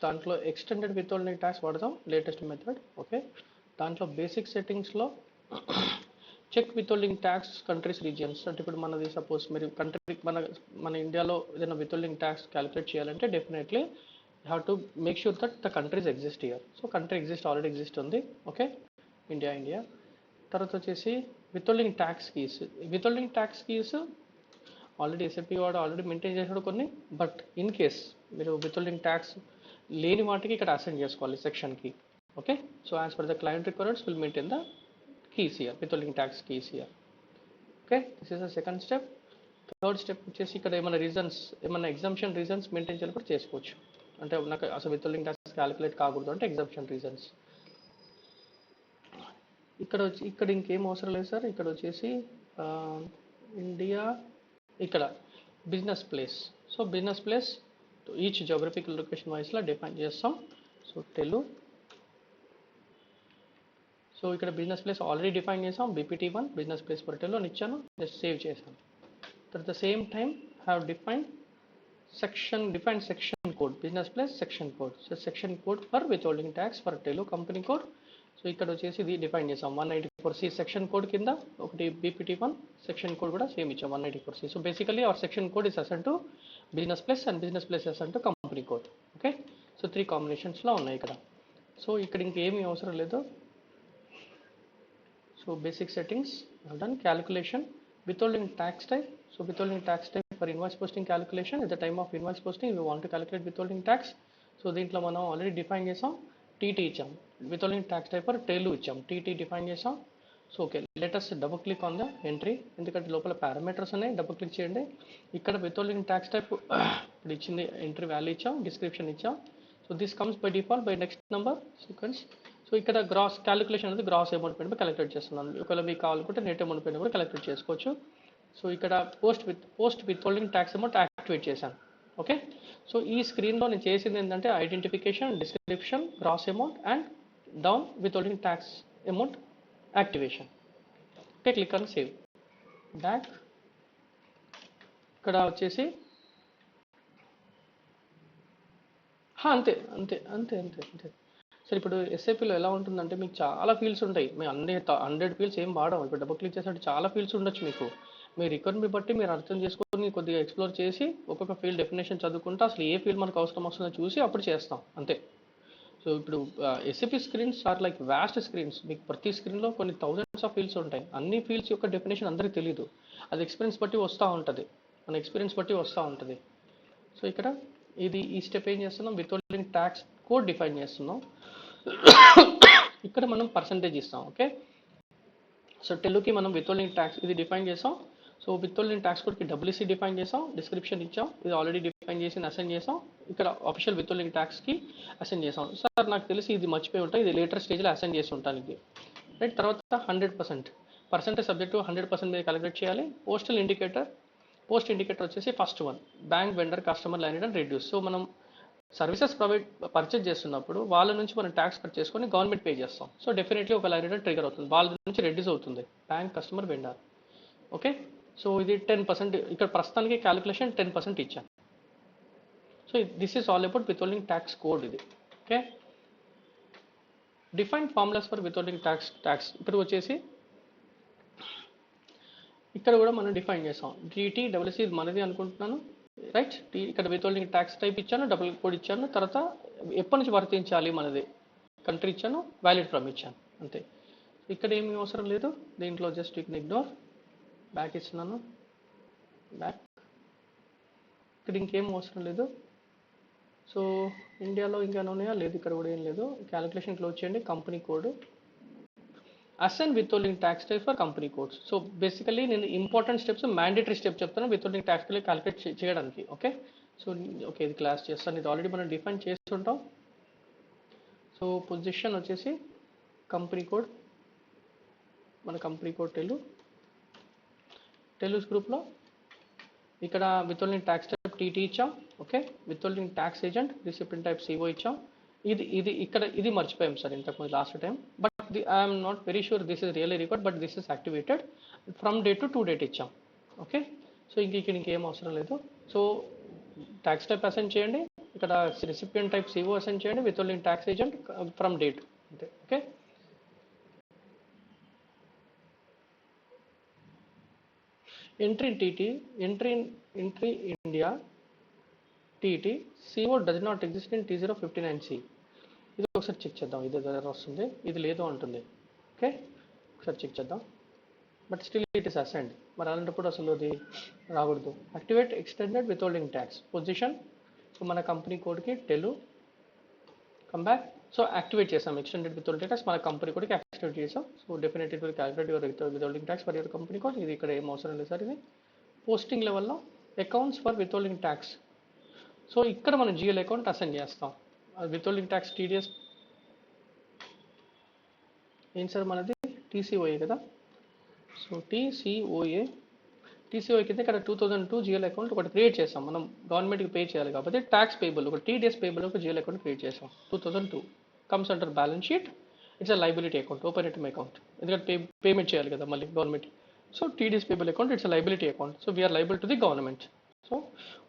దాంట్లో extended withholding tax వాడదాం, latest method. Okay, దాంట్లో బేసిక్ సెట్టింగ్స్లో check withholding tax countries regions. అంటే ఇప్పుడు మనది సపోజ్ మీరు కంట్రీ మన ఇండియాలో ఏదైనా విత్హోల్డింగ్ ట్యాక్స్ క్యాలిక్యులేట్ చేయాలంటే definitely have to make sure that the countries exist here. So country already exist ఉంది. Okay, India. తర్వాత వచ్చేసి withholding tax keys already SAP వాడు ఆల్రెడీ మెయింటైన్ చేసాడు కొన్ని. బట్ ఇన్ కేస్ మీరు విత్హోల్డింగ్ ట్యాక్స్ లేని వాటికి ఇక్కడ అసైన్ చేసుకోవాలి సెక్షన్కి. Okay, so as per the client requirements will maintain the keys here, withholding tax keys here. Okay, this is the second step. Third step వచ్చేసి ఇక్కడ ఏమైనా ఎగ్జంప్షన్ రీజన్స్ మెయింటైన్ చేయాలి చేసుకోవచ్చు. అంటే నాకు అసలు విత్హోల్డింగ్ ట్యాక్స్ క్యాలిక్యులేట్ కాకూడదు అంటే ఎగ్జంప్షన్ రీజన్స్. ఇక్కడ ఇంకేం అవసరం లేదు సార్. ఇక్కడ వచ్చేసి ఇండియా, ఇక్కడ business place. So business place each geographical location వైస్లో డిఫైన్ చేస్తాం. సో తెలుగు. సో ఇక్కడ బిజినెస్ ప్లేస్ ఆల్రెడీ డిఫైన్ చేసాం, BPT1 బిజినెస్ ప్లేస్ ఫర్ టెల్లో ఇచ్చాను, జస్ట్ సేవ్ చేసాం. At the same time have define section code, business place section code. So section code for withholding tax for టెల్లో company code. So ఇక్కడ వచ్చేసి ఇది define చేసాం 194C section code కింద, ఒకటి BPT1 సెక్షన్ కోడ్ కూడా same ఇచ్చాం 194C. So basically our section code is assign to business place and business place assign to company code. Okay, so 3 కాంబినేషన్స్లో ఉన్నాయి ఇక్కడ. సో ఇక్కడ ఇంకేమీ అవసరం లేదు. So basic settings I've done. Calculation, withholding tax type. So withholding tax type for invoice posting calculation. At the time of invoice posting we want to calculate withholding tax. So దీంట్లో మనం already define చేసాం, TT ఇచ్చాం. withholding tax type for టెలు ఇచ్చాం, TT define చేసాం. So okay, let us double click on the entry, ఎందుకంటే లోపల parameters ఉన్నాయి. డబుల్ క్లిక్ చేయండి. ఇక్కడ withholding tax type ఇప్పుడు ఇచ్చింది, ఎంట్రీ వాల్యూ ఇచ్చాం, డిస్క్రిప్షన్ ఇచ్చాం. So this comes by default by next number sequence. So ఇక్కడ గ్రాస్ క్యాలిక్యులేషన్ అనేది గ్రాస్ అమౌంట్ పైన క్యాలిక్యులేట్ చేస్తున్నాను. ఒకవేళ మీకు కావాలనుకుంటే నెట్ అమౌంట్ పైన కూడా క్యాలిక్యులేట్ చేసుకోవచ్చు. సో ఇక్కడ post withholding tax amount activate చేశాను. ఓకే, సో ఈ స్క్రీన్లో నేను చేసింది ఏంటంటే identification, description, gross amount and down withholding tax amount activation. Okay, click on save. Back ఇక్కడ వచ్చేసి అంతే. సరే, ఇప్పుడు ఎస్ఏపీలో ఎలా ఉంటుందంటే మీకు చాలా ఫీల్డ్స్ ఉంటాయి. మేము 100 ఫీల్డ్స్ ఏం వాడము. ఇప్పుడు డబుల్ క్లిక్ చేసినట్టు చాలా ఫీల్డ్స్ ఉండొచ్చు. మీకు మీ రిక్వైర్మెంట్ బట్టి మీరు అర్థం చేసుకొని కొద్దిగా ఎక్స్ప్లోర్ చేసి ఒక్కొక్క ఫీల్డ్ డెఫినేషన్ చదువుకుంటే అసలు ఏ ఫీల్డ్ మనకు అవసరం వస్తుందో చూసి అప్పుడు చేస్తాం అంతే. సో ఇప్పుడు SAP screens are like vast screens. మీకు ప్రతి స్క్రీన్లో కొన్ని థౌజండ్స్ ఆఫ్ ఫీల్డ్స్ ఉంటాయి. అన్ని ఫీల్డ్స్ యొక్క డెఫినేషన్ అందరికీ తెలియదు. అది ఎక్స్పీరియన్స్ బట్టి వస్తూ ఉంటుంది, సో ఇక్కడ ఈ స్టెప్ ఏం చేస్తున్నాం, విత్హోల్డింగ్ ట్యాక్స్ కోడ్ డిఫైన్ చేస్తున్నాం. ఇక్కడ మనం పర్సంటేజ్ ఇస్తాం. ఓకే, సో టెలుకి మనం విత్హోల్డింగ్ ట్యాక్స్ ఇది డిఫైన్ చేసాం. సో విత్హోల్డింగ్ ట్యాక్స్ కోడ్కి WC డిఫైన్ చేసాం, డిస్క్రిప్షన్ ఇచ్చాం, ఇది ఆల్రెడీ డిఫైన్ చేసి అసైన్ చేసాం. ఇక్కడ ఆఫీషియల్ విత్హోల్డింగ్ ట్యాక్స్కి అసైన్ చేసాం. సార్ నాకు తెలిసి ఇది మర్చిపోయి ఉంటాయి, ఇది లేటర్ స్టేజ్లో అసైన్ చేసి ఉంటాను ఇది, రైట్. తర్వాత 100% పర్సంటేజ్ సబ్జెక్ట్ టు 100% మీద క్యాలిక్యులేట్ చేయాలి. పోస్ట్ ఇండికేటర్ వచ్చేసి first one, bank, vendor, customer, line and reduce. So మనం సర్వీసెస్ పర్చేజ్ చేస్తున్నప్పుడు వాళ్ళ నుంచి మనం ట్యాక్స్ కట్ చేసుకొని గవర్నమెంట్ పే చేస్తాం. సో డెఫినెట్లీ ఒక లైన్ రిటర్న్ ట్రిగర్ అవుతుంది, వాళ్ళ నుంచి రెడ్యూస్ అవుతుంది, bank, customer, vendor. Okay, so ఇది 10%. ఇక్కడ ప్రస్తుతానికి క్యాలిక్యులేషన్ 10% ఇచ్చాను. So this is all about withholding tax code ఇది. Okay, define formulas for withholding tax ఇక్కడ వచ్చేసి ఇక్కడ కూడా మనం డిఫైన్ చేసాం. TT ఇది మనది అనుకుంటున్నాను, రైట్. ఇక్కడ విత్హోల్డింగ్ ట్యాక్స్ టైప్ ఇచ్చాను, డబుల్ కోడ్ ఇచ్చాను, తర్వాత ఎప్పటి నుంచి వర్తించాలి మనది కంట్రీ ఇచ్చాను, వ్యాలిడ్ ఫ్రమ్ ఇచ్చాను, అంతే. ఇక్కడ ఏమీ అవసరం లేదు దీంట్లో, జస్ట్ ఇగ్నోర్. బ్యాక్ ఇస్తున్నాను, బ్యాక్. ఇక్కడ ఇంకేం అవసరం లేదు. సో ఇండియాలో ఇంకా ఉన్నాయా లేదు, ఇక్కడ కూడా ఏం లేదు. క్యాలిక్యులేషన్ క్లోజ్ చేయండి. Company code, assign withholding tax type for company codes. So basically నేను ఇంపార్టెంట్ స్టెప్స్, మ్యాండేటరీ స్టెప్ చెప్తాను విత్హోల్డింగ్ ట్యాక్స్ క్యాలిక్యులేట్ చేయడానికి. ఓకే, సో ఓకే ఇది క్లాస్ చేస్తాను, ఇది ఆల్రెడీ మనం డిఫైన్ చేస్తుంటాం. సో పొజిషన్ వచ్చేసి కంపెనీ కోడ్, మన కంపెనీ కోడ్ టెలుస్ గ్రూప్లో ఇక్కడ విత్హోల్డింగ్ ట్యాక్స్ టైప్ TT ఇచ్చాం. Okay, withholding tax agent, recipient type CO ఇచ్చాం. ఇది మర్చిపోయాం సార్ ఇంతకుముందు last time, but I'm not very sure this is really record, but this is activated from date to date ఇచ్చాం. Okay, so ఇక్కడ ఇంకేం అవసరం లేదు. సో ట్యాక్స్ టైప్ అసైన్ చేయండి, ఇక్కడ రిసిపియంట్ టైప్ సిఓ అసైన్ చేయండి, withholding tax agent from date అంతే. Okay, entry TT, entry India TT CO does not exist in T059C. ఇది ఒకసారి చెక్ చేద్దాం, ఇది ఎర్రర్ వస్తుంది, ఇది లేదు అంటుంది. ఓకే, ఒకసారి చెక్ చేద్దాం. But still it is assigned. మరి అలాంటప్పుడు అసలు అది రాకూడదు. Activate extended withholding tax position. So మన కంపెనీ కోడ్కి Telu come back. So activate చేసాం ఎక్స్టెండెడ్ విత్హోల్డింగ్ ట్యాక్స్, మన కంపెనీ కోడ్కి యాక్టివేట్ చేసాం. So definite it will calculate your withholding tax for your company code. ఇది ఇక్కడ ఏం అవసరం లేదు సార్. ఇది పోస్టింగ్ లెవెల్లో accounts for withholding tax. So ఇక్కడ మనం జిఎల్ అకౌంట్ అసైన్ చేస్తాం. విత్హోల్డింగ్ ట్యాక్స్ టీడీఎస్ ఏం సార్ మనది టీసీఓఏ కదా. సో టీసీఓఏ కింద ఇక్కడ 2002 జిఎల్ అకౌంట్ ఒకటి క్రియేట్ చేస్తాం. మనం గవర్నమెంట్కి పే చేయాలి కాబట్టి ట్యాక్స్ పేబుల్ ఒక టీడీఎస్ పేబుల్ ఒక జిఎల్ అకౌంట్ క్రియేట్ చేస్తాం. 2002 comes under balance sheet. It's a liability account, open account, ఎందుకంటే పేమెంట్ చేయాలి కదా మళ్ళీ గవర్నమెంట్. So TDS payable account it's a liability account. So we're liable to the government. So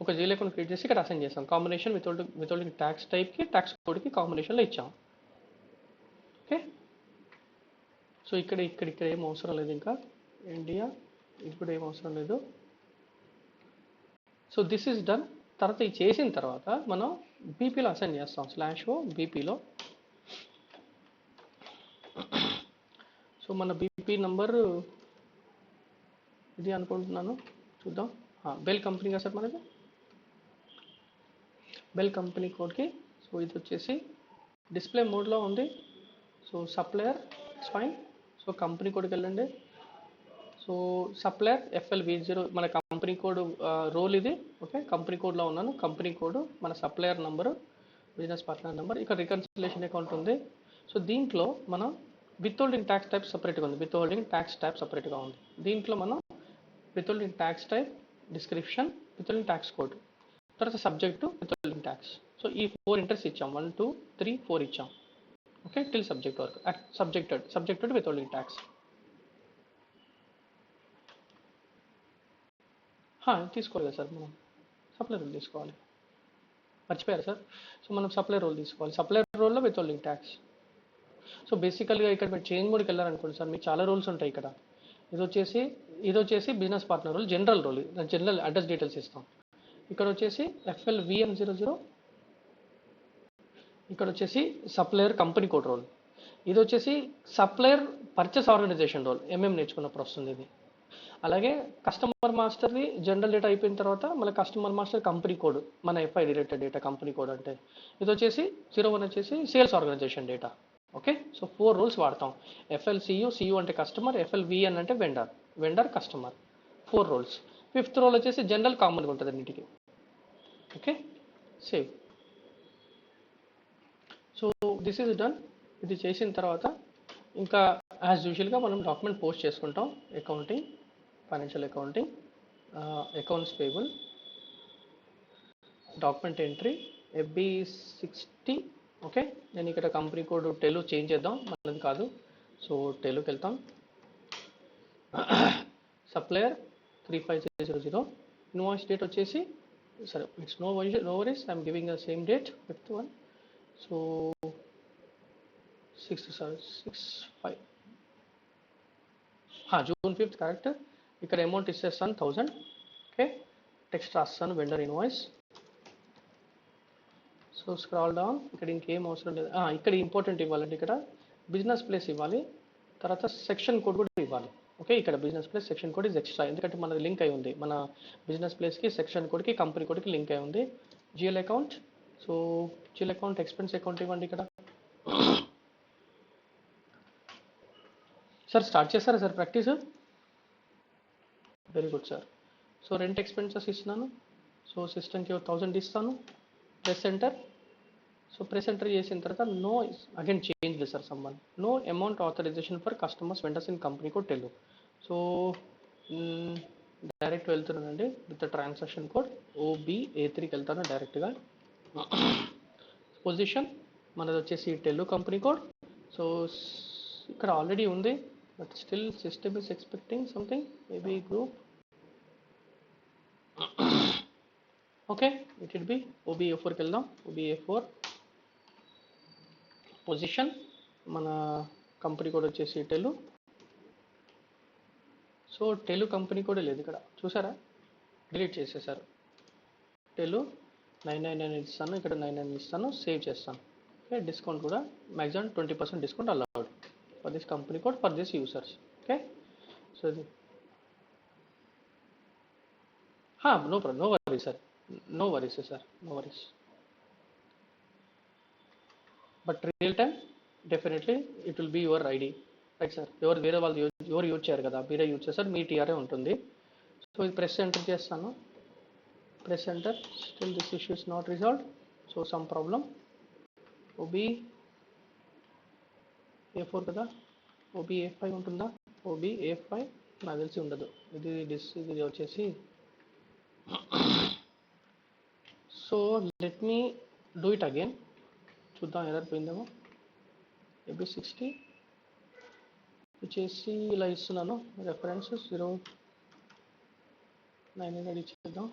ఒక GL account create చేసి ఇక్కడ assign చేస్తాం. కాంబినేషన్ విత్హోల్డింగ్ ట్యాక్స్ టైప్కి ట్యాక్స్ కోడ్కి కాంబినేషన్లో ఇచ్చాం. ఓకే, సో ఇక్కడ ఏం అవసరం లేదు, ఇంకా ఇండియా ఇది కూడా ఏం అవసరం లేదు. So this is done. తర్వాత ఇది చేసిన తర్వాత మనం బీపీలో అసైన్ చేస్తాం. /O బీపీలో. సో మన బీపీ నంబర్ ఇది అనుకుంటున్నాను, చూద్దాం. బెల్ కంపెనీ కదా సార్ మనది, బెల్ కంపెనీ కోడ్కి. సో ఇది వచ్చేసి డిస్ప్లే మోడ్లో ఉంది. So supplier it's fine. So company కోడ్కి వెళ్ళండి. సో సప్లయర్ FLV0 మన కంపెనీ కోడ్ రోల్ ఇది. ఓకే, కంపెనీ కోడ్లో ఉన్నాను. కంపెనీ కోడ్ మన supplier number, business partner number. ఇక్కడ రికన్సిలేషన్ అకౌంట్ ఉంది. సో దీంట్లో మనం విత్హోల్డింగ్ ట్యాక్స్ టైప్ సపరేట్గా ఉంది. విత్హోల్డింగ్ ట్యాక్స్ టైప్ సపరేట్గా ఉంది. దీంట్లో మనం withholding tax type, description, withholding tax code, తర్వాత సబ్జెక్టు విత్హోల్డింగ్ ట్యాక్స్. సో ఈ 4 ఎంట్రీస్ ఇచ్చాం. 1 2 3 4 ఇచ్చాం. ఓకే, టిల్ సబ్జెక్ట్ వరకు. Subjected withholding tax. తీసుకోవాలి కదా సార్, మనం సప్లై రోల్ తీసుకోవాలి. మర్చిపోయారు సార్. సో మనం సప్లై రోల్ తీసుకోవాలి. సప్లై రోల్లో విత్హోల్డింగ్ ట్యాక్స్. సో బేసికల్గా ఇక్కడ మీరు చేంజ్ మోడ్కి వెళ్ళారనుకోండి సార్, మీకు చాలా రోల్స్ ఉంటాయి ఇక్కడ. ఇది వచ్చేసి business partner role, general role, general address details ఇస్తాం. ఇక్కడ వచ్చేసి FLVM00. ఇక్కడ వచ్చేసి సప్లయర్ కంపెనీ కోడ్ రోల్. ఇది వచ్చేసి సప్లయర్ పర్చేస్ ఆర్గనైజేషన్ రోల్, నేర్చుకున్నప్పుడు వస్తుంది ఇది. అలాగే కస్టమర్ మాస్టర్ది జనరల్ డేటా అయిపోయిన తర్వాత మళ్ళీ కస్టమర్ మాస్టర్ కంపెనీ కోడ్, మన FI related data company code అంటే. ఇది వచ్చేసి 01 వచ్చేసి sales organisation data. Okay, so 4 roles వాడతాం. CU అంటే కస్టమర్, FLVN అంటే vendor customer. 4 roles. 5th role వచ్చేసి జనరల్ కామన్గా ఉంటుంది అన్నిటికీ. Okay, save. So this is done. ఇది చేసిన తర్వాత ఇంకా యాజ్ యూజువల్గా మనం డాక్యుమెంట్ పోస్ట్ చేసుకుంటాం. Accounting, financial accounting, accounts payable, document entry, FB60. Okay, నేను ఇక్కడ కంపెనీ కోడ్ టెలు చేంజ్ చేద్దాం, మనది కాదు. సో టెలుకి వెళ్తాం. సప్లయర్ 35000. ఇన్వాయిస్ డేట్ వచ్చేసి సరే, it's no worries, I'm giving the same date 5th one. So 6/5 June 5th correct. ఇక్కడ అమౌంట్ ఇచ్చేస్తాను 1000. ఓకే, టెక్స్ట్ రాస్తాను vendor invoice. So scroll down. ఇక్కడ ఇంకేం అవసరం లేదు. ఇక్కడ ఇంపార్టెంట్ ఇవ్వాలండి. ఇక్కడ బిజినెస్ ప్లేస్ ఇవ్వాలి, తర్వాత సెక్షన్ కోడ్ కూడా ఇవ్వాలి. ఓకే, ఇక్కడ business place section code is extra, ఎందుకంటే మనది లింక్ అయి ఉంది. మన బిజినెస్ ప్లేస్కి సెక్షన్ కోడ్కి కంపెనీ కోడ్కి లింక్ అయి ఉంది. GL account. So GL account expense account ఇవ్వండి ఇక్కడ. సార్ స్టార్ట్ చేస్తారా sir practice? Very good sir. So rent expenses ఇస్తున్నాను. సో సిస్టమ్కి 1000 ఇస్తాను. Press enter. So press enter చేసిన తర్వాత నో, అగైన్ చేంజ్ సార్ సమ్మన్. No amount authorisation for customers vendors in company code Telu. So direct వెళ్తున్నానండి with transaction code OB-A3కి వెళ్తాను డైరెక్ట్గా. పొజిషన్ మనది వచ్చేసి టెలు కంపెనీ కోడ్. సో ఇక్కడ ఆల్రెడీ ఉంది, but still system is expecting something, maybe group. Okay, it will be OBA4కి వెళ్దాం. OBA4 పొజిషన్, మన కంపెనీ కోడ్ వచ్చేసి Telu. So Telu company code లేదు ఇక్కడ, చూసారా, డిలీట్ చేసేసారు. టెలు 999 ఇస్తాను, ఇక్కడ 99 ఇస్తాను, సేవ్ చేస్తాను. ఓకే, డిస్కౌంట్ కూడా maximum 20% discount allowed for this company code for this users. Okay, so ఇది no problem, no worries sir, no worries sir, no worries. But real time definitely it will be your ID, right sir. వేరే వాళ్ళు ఎవరు use చేయరు కదా, మీరే use చేస్తారు, మీ TRA ఉంటుంది. సో ఇది ప్రెస్ ఎంటర్ చేస్తాను, press enter, still this issue is not resolved, so some problem. OBA4 కదా, OBA5 ఉంటుందా, OBA5 నాకు తెలిసి ఉండదు. ఇది వచ్చేసి, so let me do it again, చూద్దాం ఎర్రర్ పోయిందేమో. AB60 వచ్చేసి ఇలా ఇస్తున్నాను, రెఫరెన్స్ 0900 ఇచ్చేద్దాం,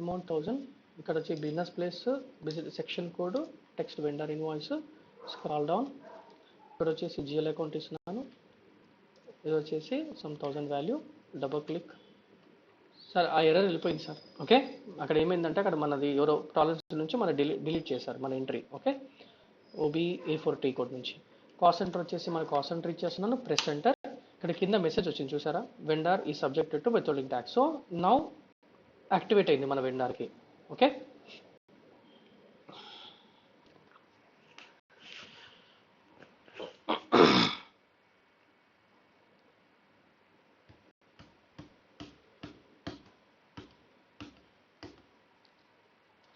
అమౌంట్ 1000, ఇక్కడ వచ్చి business place, section code, text vendor invoice, scroll down, ఇక్కడ వచ్చేసి GL అకౌంట్ ఇస్తున్నాను, ఇది వచ్చేసి some 1000 value, double click. Sir ఆ ఎర్రర్ వెళ్ళిపోయింది సార్. ఓకే, అక్కడ ఏమైందంటే అక్కడ మనది ఎవరో టాలరెన్స్ నుంచి మన డిలీట్ చేశారు మన entry. Okay, OBA4 T code నుంచి. కాస్ట్ సెంటర్ వచ్చేసి మన కాస్ట్ సెంటర్ ఇచ్చేస్తున్నాను, ప్రెస్ ఎంటర్. ఇక్కడ కింద మెసేజ్ వచ్చింది చూసారా, వెండర్ ఈ subjected to withholding tax. So now activate అయింది మన వెండర్కి. ఓకే,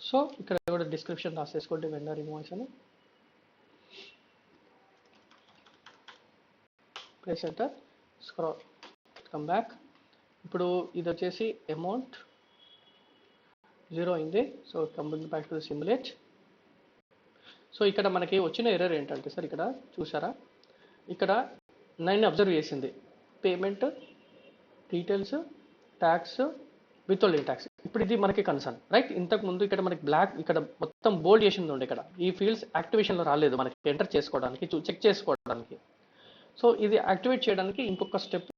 సో ఇక్కడ కూడా డిస్క్రిప్షన్ రాసేసుకోండి వెండర్ ఇన్వాయిస్ అని, press enter, scroll, come back. ఇప్పుడు ఇది వచ్చేసి అమౌంట్ 0 అయింది, so coming back to the simulate. So ఇక్కడ మనకి వచ్చిన ఎర్రర్ ఏంటంటే సార్, ఇక్కడ చూసారా, ఇక్కడ 9 అబ్జర్వ్ చేసింది, payment details, tax, withholding tax. ఇప్పుడు ఇది మనకి కన్సర్న్, రైట్. ఇంతకు ముందు ఇక్కడ మనకి బ్లాక్, ఇక్కడ మొత్తం బోల్డ్ చేసింది ఉండే, ఇక్కడ ఈ ఫీల్డ్స్ యాక్టివేషన్లో రాలేదు మనకి, ఎంటర్ చేసుకోవడానికి, చెక్ చేసుకోవడానికి. సో ఇది యాక్టివేట్ చేయడానికి ఇంకొక స్టెప్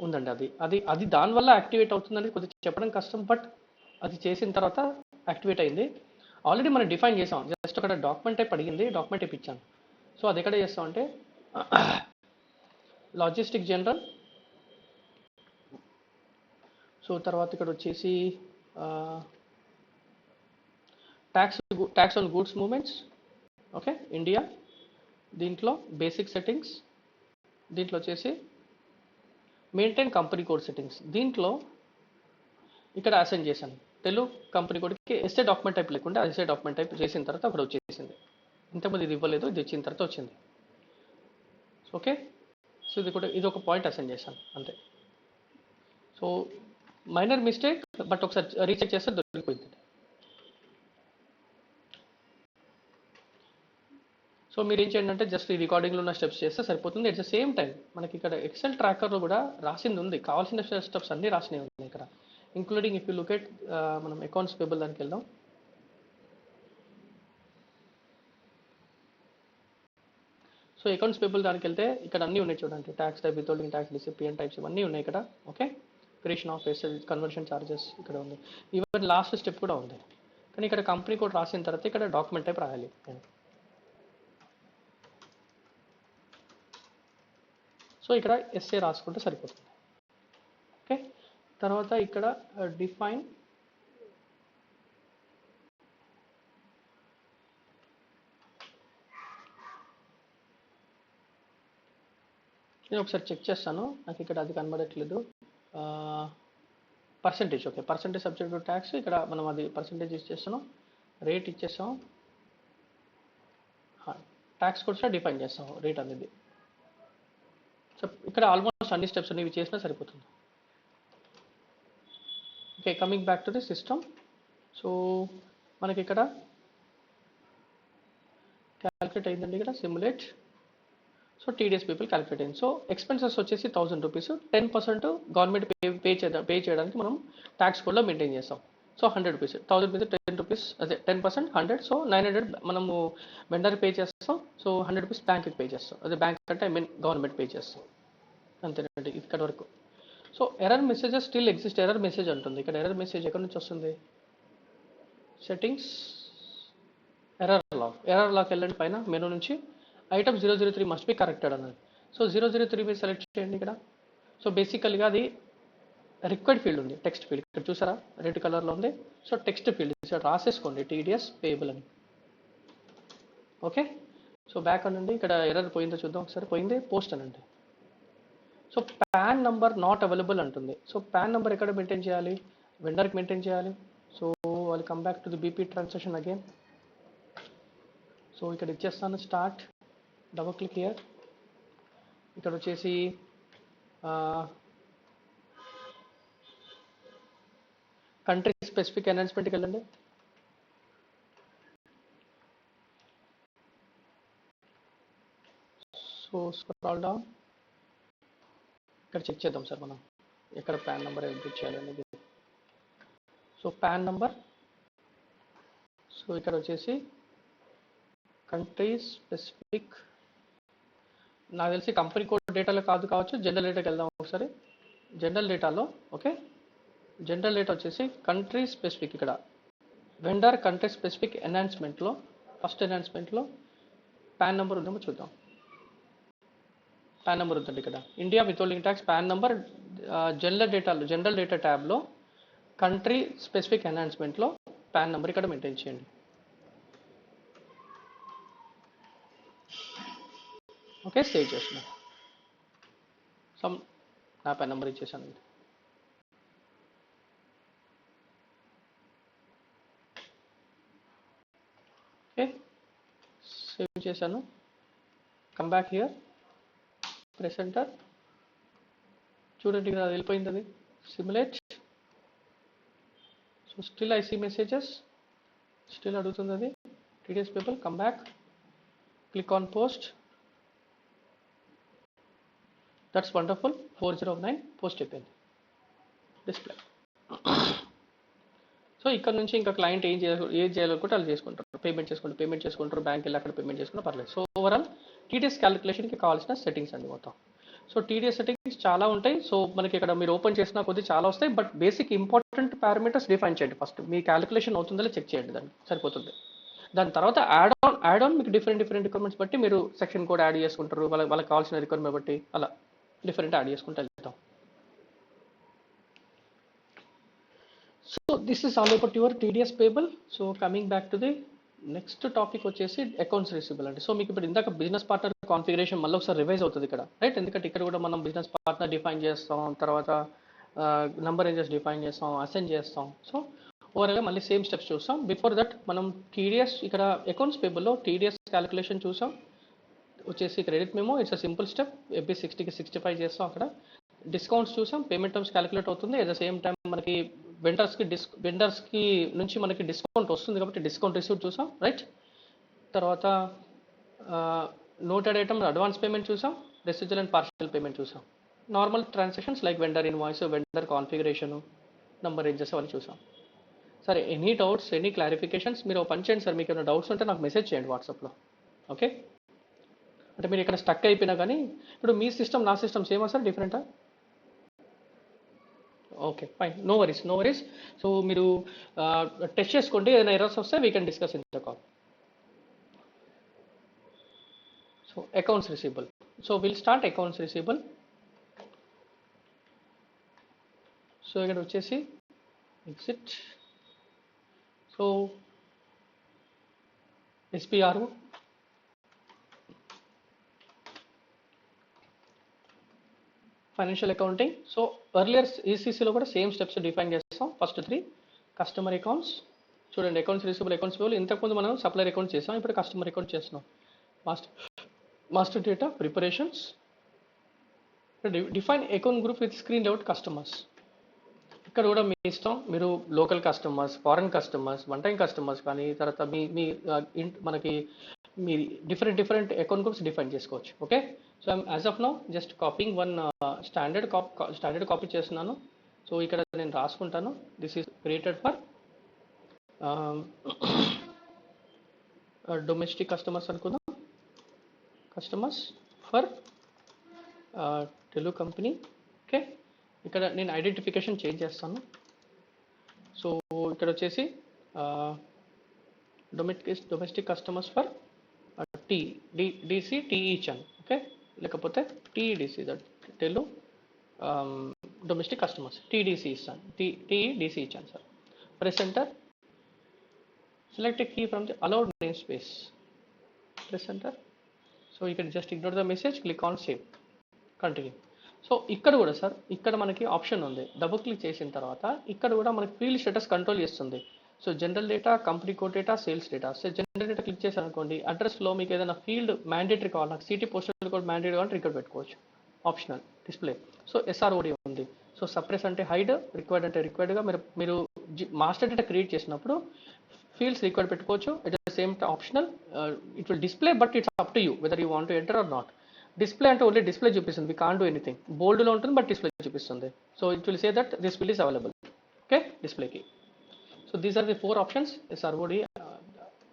ఉందండి, అది దానివల్ల యాక్టివేట్ అవుతుందని కొద్దిగా చెప్పడం కష్టం, బట్ అది చేసిన తర్వాత యాక్టివేట్ అయింది. ఆల్రెడీ మనం డిఫైన్ చేసాం, జస్ట్ అక్కడ డాక్యుమెంట్ టైప్ అడిగింది, డాక్యుమెంట్ టైప్ ఇచ్చాను. సో అది ఎక్కడ చేస్తామంటే లాజిస్టిక్ జనరల్, సో తర్వాత ఇక్కడ వచ్చేసి tax on goods movements. Okay, India, దీంట్లో బేసిక్ సెట్టింగ్స్, దీంట్లో వచ్చేసి మెయింటైన్ కంపెనీ కోడ్ సెట్టింగ్స్, దీంట్లో ఇక్కడ అసైన్ చేశాను తెలుగు కంపెనీ కోడ్కి ఎస్ఏ డాక్యుమెంట్ టైప్ లేకుండా ఎస్ఏ డాక్యుమెంట్ టైప్ చేసిన తర్వాత అక్కడ వచ్చేసింది. ఇంతకుముందు ఇది ఇవ్వలేదు, ఇది వచ్చిన తర్వాత వచ్చింది. ఓకే, సో ఇది ఒక పాయింట్ అసైన్ చేశాను అంతే. సో మైనర్ మిస్టేక్, బట్ ఒకసారి రీచెక్ చేస్తే దొరికిపోయింది. సో మీరు ఏం చేయండి అంటే జస్ట్ ఈ రికార్డింగ్లో ఉన్న స్టెప్స్ చేస్తే సరిపోతుంది. ఎట్ ద సేమ్ టైం మనకి ఇక్కడ ఎక్సెల్ ట్రాకర్లో కూడా రాసింది ఉంది, కావాల్సిన స్టెప్స్ అన్నీ రాసినవి ఉన్నాయి ఇక్కడ, including if you look at మనం అకౌంట్స్ పేబుల్ దానికి వెళ్దాం. సో అకౌంట్స్ పేబుల్ దానికి వెళ్తే ఇక్కడ అన్నీ ఉన్నాయి చూడండి, tax type, withholding tax, DCPN types, ఇవన్నీ ఉన్నాయి ఇక్కడ. Okay, creation of SL, conversion charges ఇక్కడ ఉంది, ఈవెన్ లాస్ట్ స్టెప్ కూడా ఉంది. కానీ ఇక్కడ కంపెనీ కోడ్ రాసిన తర్వాత ఇక్కడ డాక్యుమెంట్ టైప్ రాయాలి. సో ఇక్కడ ఎస్ఏ రాసుకుంటే సరిపోతుంది. ఓకే, తర్వాత ఇక్కడ డిఫైన్, నేను ఒకసారి చెక్ చేస్తాను, నాకు ఇక్కడ అది కనబడట్లేదు. Percentage, okay, percentage subject to tax, ఇక్కడ మనం అది పర్సంటేజ్ ఇచ్చేస్తున్నాం, రేట్ ఇచ్చేస్తాం, ట్యాక్స్ కూడా డిఫైన్ చేస్తాం రేట్ అనేది. సో ఇక్కడ ఆల్మోస్ట్ అన్ని స్టెప్స్ ఇవి చేసినా సరిపోతుంది. Okay, coming back to the system. So మనకి ఇక్కడ క్యాలిక్యులేట్ అయిందండి, ఇక్కడ simulate. So TDS people calculate అయింది. సో ఎక్స్పెన్సెస్ వచ్చేసి 1000 రూపీస్, 10% గవర్నమెంట్ పే చేయడానికి మనం ట్యాక్స్ కోడ్లో మెయింటైన్ చేస్తాం. సో 100 రూపీస్, 1000 రూపీస్ 10 రూపీస్, అదే 10% 100, సో 900 మనము వెండర్ పే చేస్తాం. సో 100 రూపీస్ బ్యాంక్కి పే చేస్తాం, అదే బ్యాంక్ అంటే ఐ మీన్ గవర్నమెంట్ పే చేస్తాం. అంతేనండి ఇక్కడ వరకు. So error messages still exist, error message ఉంటుంది. ఇక్కడ ఎర్రర్ మెసేజ్ ఎక్కడి నుంచి వస్తుంది? సెట్టింగ్స్, ఎర్రర్ లాక్ వెళ్ళండి, పైన మెనూ నుంచి ఐటమ్ 003 మస్ట్ బి కరెక్టెడ్ అన్నది. సో 003 మీరు సెలెక్ట్ చేయండి ఇక్కడ. సో బేసికల్గా అది రిక్వైర్డ్ ఫీల్డ్ ఉంది, టెక్స్ట్ ఫీల్డ్ ఇక్కడ చూసారా రెడ్ కలర్లో ఉంది. సో టెక్స్ట్ ఫీల్డ్ ఇక్కడ రాసేసుకోండి టీడీఎస్ పేయబుల్ అని. ఓకే, సో బ్యాక్ అనండి, ఇక్కడ ఎర్రర్ పోయిందో చూద్దాం ఒకసారి. పోయింది, పోస్ట్ అనండి. So pan number not available అంటుంది. సో పాన్ నంబర్ ఎక్కడ మెయింటైన్ చేయాలి? వెండర్కి మెయింటైన్ చేయాలి. So I'll come back to the BP transaction again. So ఇక్కడ ఇచ్చేస్తాను స్టార్ట్, డబుల్ క్లిక్ హియర్. ఇక్కడ వచ్చేసి కంట్రీ స్పెసిఫిక్ అనౌన్స్మెంట్కి వెళ్ళండి. సో స్క్రాల్ డౌన్, ఇక్కడ చెక్ చేద్దాం సార్ మనం ఎక్కడ పాన్ నెంబర్ ఎంటర్ చేయాలి అనేది. సో పాన్ నెంబర్, సో ఇక్కడ వచ్చేసి కంట్రీ స్పెసిఫిక్, నాకు తెలిసి కంపెనీ కోడ్ డేటాలో కావచ్చు, జనరల్ డేటాకి వెళ్దాం ఒకసారి. జనరల్ డేటాలో ఓకే, జనరల్ డేటా వచ్చేసి కంట్రీ స్పెసిఫిక్, ఇక్కడ వెండర్ కంట్రీ స్పెసిఫిక్ ఎన్హాన్స్మెంట్లో ఫస్ట్ ఎన్హాన్స్మెంట్లో పాన్ నెంబర్ ఉందేమో చూద్దాం. పాన్ నెంబర్ ఉందండి ఇక్కడ, India withholding tax PAN number. General data ట్యాబ్లో కంట్రీ స్పెసిఫిక్ ఎన్హాన్స్మెంట్లో పాన్ నెంబర్ ఇక్కడ మెయింటైన్ చేయండి. ఓకే, సేవ్ చేస్తున్నాను. నా పాన్ నెంబర్ ఇచ్చేసాను. ఓకే, సేవ్ చేశాను. Come back here, press enter. చూడండి ఇక్కడ వెళ్ళిపోయింది అది. Simulate. So still I see messages, still అడుగుతుంది అది. TDS people, come back, click on post. That's wonderful. 409 post అయిపోయింది డిస్ప్లే. సో ఇక్కడ నుంచి ఇంకా క్లయింట్ ఏం చేయాలనుకుంటే వాళ్ళు చేసుకుంటారు. పేమెంట్ చేసుకుంటారు, బ్యాంక్ వెళ్ళి అక్కడ పేమెంట్ చేసుకున్నా పర్లేదు. సో ఓవరాల్ టీడీఎస్ క్యాలిక్యులేషన్కి కావాల్సిన సెట్టింగ్స్ అండి మొత్తం. సో టీడీఎస్ సెట్టింగ్స్ చాలా ఉంటాయి. సో మనకి ఇక్కడ మీరు ఓపెన్ చేసిన కొద్ది చాలా వస్తాయి, but basic important parameters define చేయండి ఫస్ట్. మీ క్యాలిక్యులేషన్ అవుతుందో చెక్ చేయండి, దాన్ని సరిపోతుంది. దాని తర్వాత యాడ్ ఆన్ మీకు డిఫరెంట్ రిక్వైర్మెంట్స్ బట్టి మీరు సెక్షన్ కోడ్ యాడ్ చేసుకుంటారు, వాళ్ళకి కావాల్సిన రిక్వైర్మెంట్ బట్టి అలా డిఫరెంట్ యాడ్ చేసుకుంటూ వెళ్తాం. So this is all about your TDS payable. So coming back to the next topic వచ్చేసి అకౌంట్స్ రిసీవబుల్ అండి. సో మీకు ఇప్పుడు ఇందాక బిజినెస్ పార్ట్నర్ కాన్ఫిగరేషన్ మళ్ళీ ఒకసారి రివైజ్ అవుతుంది ఇక్కడ, రైట్? ఎందుకంటే ఇక్కడ కూడా మనం బిజినెస్ పార్ట్నర్ డిఫైన్ చేస్తాం, తర్వాత నంబర్ రేంజెస్ డిఫైన్ చేస్తాం, అసైన్ చేస్తాం. సో ఓవరాల్గా మళ్ళీ సేమ్ స్టెప్స్ చూస్తాం. బిఫోర్ దట్ మనం టీడీఎస్ ఇక్కడ అకౌంట్స్ పేబుల్లో టీడీఎస్ క్యాలిక్యులేషన్ చూసాం. వచ్చేసి credit memo, it's a simple step. FB 60కి 65 చేస్తాం. అక్కడ డిస్కౌంట్స్ చూసాం, పేమెంట్ టర్మ్స్ క్యాలిక్యులేట్ అవుతుంది. అట్ ద సేమ్ టైం మనకి వెండర్స్కి నుంచి మనకి డిస్కౌంట్ వస్తుంది కాబట్టి డిస్కౌంట్ రిసీవ్ చూసాం, రైట్? తర్వాత నోటెడ్ ఐటమ్ అడ్వాన్స్ పేమెంట్ చూసాం, రెసిడ్యువల్ అండ్ పార్షియల్ పేమెంట్ చూసాం. Normal transactions like vendor invoice, vendor configuration, number ranges అవన్నీ చూసాం. సరే, ఎనీ డౌట్స్, ఎనీ క్లారిఫికేషన్స్ మీరు పని చేయండి సార్. మీకు ఏమైనా డౌట్స్ ఉంటే నాకు మెసేజ్ చేయండి వాట్సాప్లో. ఓకే, అంటే మీరు ఇక్కడ స్టక్ అయిపోయినా కానీ ఇప్పుడు మీ సిస్టమ్ నా సిస్టమ్ సేమా సార్, డిఫరెంటా? Okay, fine, no worries. So మీరు టెస్ట్ చేసుకోండి, ఏదైనా ఎర్రర్స్ వస్తే we can discuss in the call. So accounts receivable. So will start accounts receivable. So ఇక్కడ వచ్చేసి exit. So SPR financial accounting. So earlier ఈసీసీలో కూడా సేమ్ స్టెప్స్ డిఫైన్ చేస్తాం. First 3 customer accounts. చూడండి, అకౌంట్స్ రిసీవబుల్, అకౌంట్స్ పేయబుల్. ఇంతకుముందు మనం supplier account చేసాం, ఇప్పుడు కస్టమర్ అకౌంట్ చేస్తున్నాం. Master data preparations. Define account group with screen out customers. ఇక్కడ కూడా మీ ఇష్టం, మీరు local customers, foreign customers, one time customers కానీ, తర్వాత మీ మనకి మీ డిఫరెంట్ అకౌంట్ గ్రూప్స్ డిఫైన్ చేసుకోవచ్చు. Okay, so I'm as of now just copying one standard copy చేస్తున్నాను. సో ఇక్కడ నేను రాసుకుంటాను, this is created for domestic customers అనుకుందాం, customers for Telugu company. Okay, ఇక్కడ నేను ఐడెంటిఫికేషన్ చేంజ్ చేస్తాను. సో ఇక్కడ వచ్చేసి డొమెస్టిక్ కస్టమర్స్ ఫర్ డిసి చన్. ఓకే, లేకపోతే TEDC, that Telugu domestic customers TDC ఇస్తాను, టీఈడిసి ఇచ్చాను sir. Press enter, select a key from the allowed namespace, press enter. So you can just ignore the message, click on save, continue. So ఇక్కడ కూడా sir, ఇక్కడ మనకి option ఉంది, double click చేసిన తర్వాత ఇక్కడ కూడా మనకి ఫీల్డ్ స్టేటస్ కంట్రోల్ చేస్తుంది. So general data, company code data, sales data. So general data click చేశారు అనుకోండి, అడ్రస్లో మీకు ఏదైనా ఫీల్డ్ మ్యాండేటరీ కావాలి, నాకు సిటీ పోస్టల్ కోడ్ మ్యాండేటరీ కావాలంటే ఇక్కడ పెట్టుకోవచ్చు, ఆప్షనల్ డిస్ప్లే. సో ఎస్ఆర్ఓడి ఉంది. సో సప్రెస్ అంటే హైడ్, రిక్వైర్డ్ అంటే రిక్వైర్డ్గా మీరు మాస్టర్ డేటా క్రియేట్ చేసినప్పుడు ఫీల్డ్స్ రిక్వైర్డ్ పెట్టుకోవచ్చు. At the same time optional, it will display, but it's up to you whether you want to enter or not. Display అంటే only display చూపిస్తుంది, we can't do anything. బోల్డ్లో ఉంటుంది but display చూపిస్తుంది. So it will say that this field is available. Okay, డిస్ప్లేకి. So these are the 4 options ఎస్ఆర్ఓడి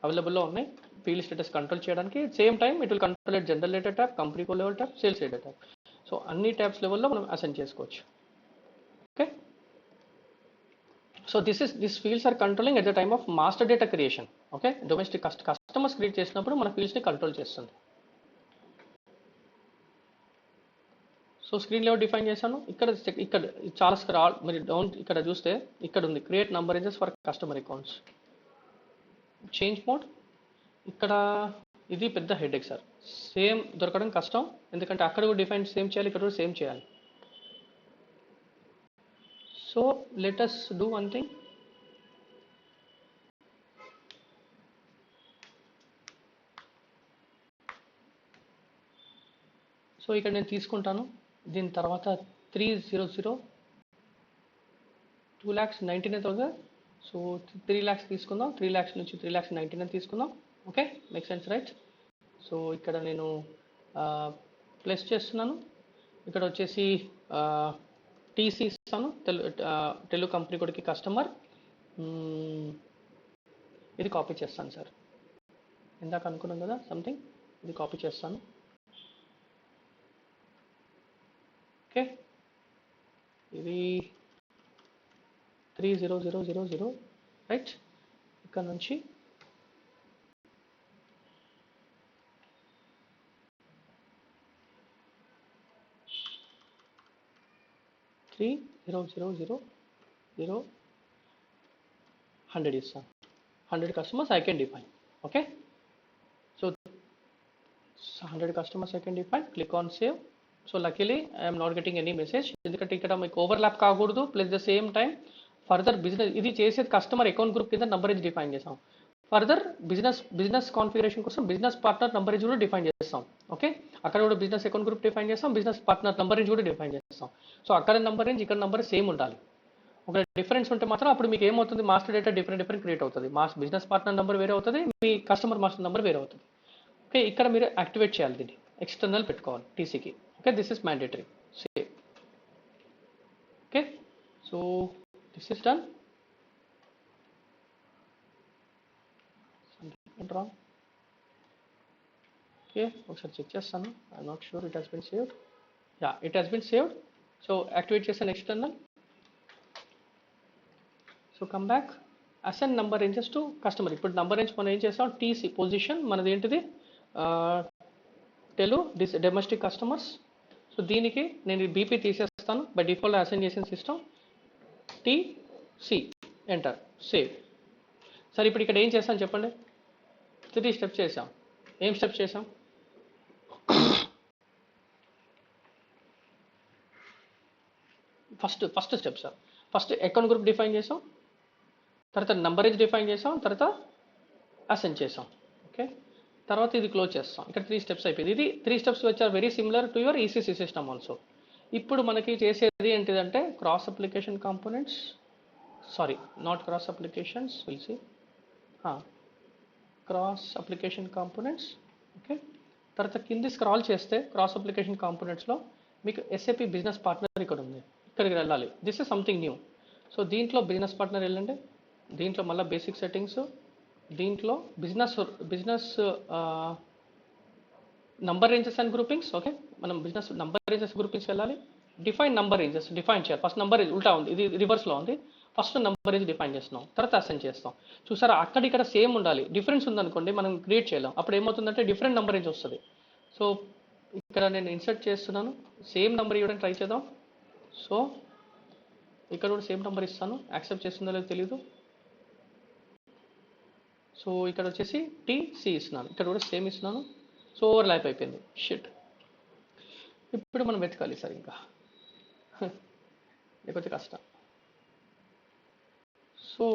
అవైలబుల్లో ఉన్నాయి field status control చేయడానికి. Same time it will control general data tab, company code level tab, sales data tab. So అన్ని tabs లెవెల్లో మనం assign చేసుకోవచ్చు. Okay, so this fields are controlling at the time of master data creation. Okay, domestic customers create చేసినప్పుడు మన ఫీల్డ్స్ని control చేస్తుంది. So screen layout define చేశాను. ఇక్కడ చాలా స్క్రాల్, మీరు డౌన్ ఇక్కడ చూస్తే ఇక్కడ ఉంది create number ranges for customer accounts, change mode. ఇక్కడ ఇది పెద్ద హెడేక్ సార్, సేమ్ దొరకడం కష్టం, ఎందుకంటే అక్కడ కూడా డిఫైన్ సేమ్ చేయాలి, ఇక్కడ కూడా సేమ్ చేయాలి. So let us do one thing. So ఇక్కడ నేను తీసుకుంటాను, దీని తర్వాత 300 2,99,000. సో 3 lakhs తీసుకుందాం, 3 lakhs నుంచి 3,99,000 తీసుకుందాం. Okay, make sense right. So ఇక్కడ నేను ప్లస్ చేస్తున్నాను, ఇక్కడ వచ్చేసి టీసీ ఇస్తాను, తెలుగు కంపెనీ కొడికి కస్టమర్. ఇది కాపీ చేస్తాను సార్, ఇందాక అనుకున్నాం కదా సంథింగ్, ఇది కాపీ చేస్తాను. ఓకే, ఇది 30000 రైట్. ఇక్కడ నుంచి త్రీ 100 ఇస్తాను. 100 customers I can define. Okay, so 100 customers I can define. Click on save. So luckily I am not getting any message, ఎందుకంటే ఇక్కడ మీకు ఓవర్లాప్ కాకూడదు. Plus the same time further business, ఇది చేసేది కస్టమర్ అకౌంట్ గ్రూప్ కింద number range define చేసాం. Further business configuration కోసం business partner number range కూడా డిఫైన్ చేస్తాం. ఓకే, అక్కడ కూడా బిజినెస్ అకౌంట్ గ్రూప్ డిఫైన్ చేస్తాం, బిజినెస్ పార్ట్నర్ నంబర్ రేంజ్ కూడా డిఫైన్ చేస్తాం. సో అక్కడ నంబర్ రేంజ్, ఇక్కడ నంబర్ సేమ్ ఉండాలి. ఒక డిఫరెన్స్ ఉంటే మాత్రం అప్పుడు మీకు ఏమవుతుంది, మాస్టర్ డేటా డిఫరెంట్ క్రియేట్ అవుతుంది. బిజినెస్ పార్ట్నర్ నెంబర్ వేరే అవుతుంది, మీ కస్టమర్ మాస్టర్ నెంబర్ వేరే అవుతుంది. ఓకే, ఇక్కడ మీరు యాక్టివేట్ చేయాలి, దీన్ని ఎక్స్టర్నల్ పెట్టుకోవాలి టీసీకి. Okay, this is mandatory. Save. Okay, so this is done. Wrong. Okay, ఒకసారి చెక్ చేస్తాను, I'm not sure it has been saved. Yeah, it has been saved. So activate చేస్తాను external. So come back, assign number ranges to customer. ఇప్పుడు number range మనం ఏం చేస్తాం, TC position మనది ఏంటిది, domestic customers. So దీనికి నేను బీపీ తీసేస్తాను, బై డిఫాల్ట్ అసైన్ చేసిన సిస్టమ్ టీసీ. Enter, save. సరే, ఇప్పుడు ఇక్కడ ఏం చేస్తాను చెప్పండి. 3 స్టెప్స్ చేసాం. ఏం స్టెప్స్ చేసాం, first step sir. First account group define చేసాం, తర్వాత నంబర్ రేంజ్ డిఫైన్ చేసాం, తర్వాత అసైన్ చేసాం. ఓకే, తర్వాత ఇది క్లోజ్ చేస్తాం. ఇక్కడ 3 స్టెప్స్ అయిపోయింది. ఇది 3 steps which are very similar to your ECC system also. ఇప్పుడు మనకి చేసేది ఏంటిదంటే cross application components, sorry not cross applications, will see cross application components. Okay, తర్వాత కింది స్క్రాల్ చేస్తే క్రాస్ అప్లికేషన్ కాంపోనెంట్స్లో మీకు ఎస్ఏపి బిజినెస్ పార్ట్నర్ ఇక్కడ ఉంది, ఇక్కడికి వెళ్ళాలి. This is something new. So దీంట్లో బిజినెస్ పార్ట్నర్ వెళ్ళండి. దీంట్లో మళ్ళీ బేసిక్ సెట్టింగ్స్, దీంట్లో business number ranges and groupings. Okay, మనం బిజినెస్ నంబర్ రేంజెస్ గ్రూపింగ్స్ వెళ్ళాలి. డిఫైన్ నంబర్ రేంజెస్ డిఫైన్ చేయాలి. ఫస్ట్ నంబర్ రేంజ్ ఉల్టా ఉంది, ఇది రివర్స్లో ఉంది. ఫస్ట్ నంబర్ రేంజ్ డిఫైన్ చేస్తున్నాం, తర్వాత అసైన్ చేస్తాం. చూసారా, అక్కడ ఇక్కడ సేమ్ ఉండాలి. డిఫరెన్స్ ఉందనుకోండి మనం క్రియేట్ చేయలేం. అప్పుడు ఏమవుతుందంటే డిఫరెంట్ నంబర్ రేంజ్ వస్తుంది. సో ఇక్కడ నేను ఇన్సర్ట్ చేస్తున్నాను, సేమ్ నెంబర్ ఇవ్వడానికి ట్రై చేద్దాం. సో ఇక్కడ కూడా సేమ్ నెంబర్ ఇస్తాను, యాక్సెప్ట్ చేస్తుందో లేదో తెలీదు. సో ఇక్కడ వచ్చేసి టీసీ ఇస్తున్నాను, ఇక్కడ కూడా సేమ్ ఇస్తున్నాను. సో ఓవర్ ల్యాప్ అయిపోయింది. షిట్, ఇప్పుడు మనం వెతకాలి సార్, ఇంకా లేకపోతే కష్టం. సో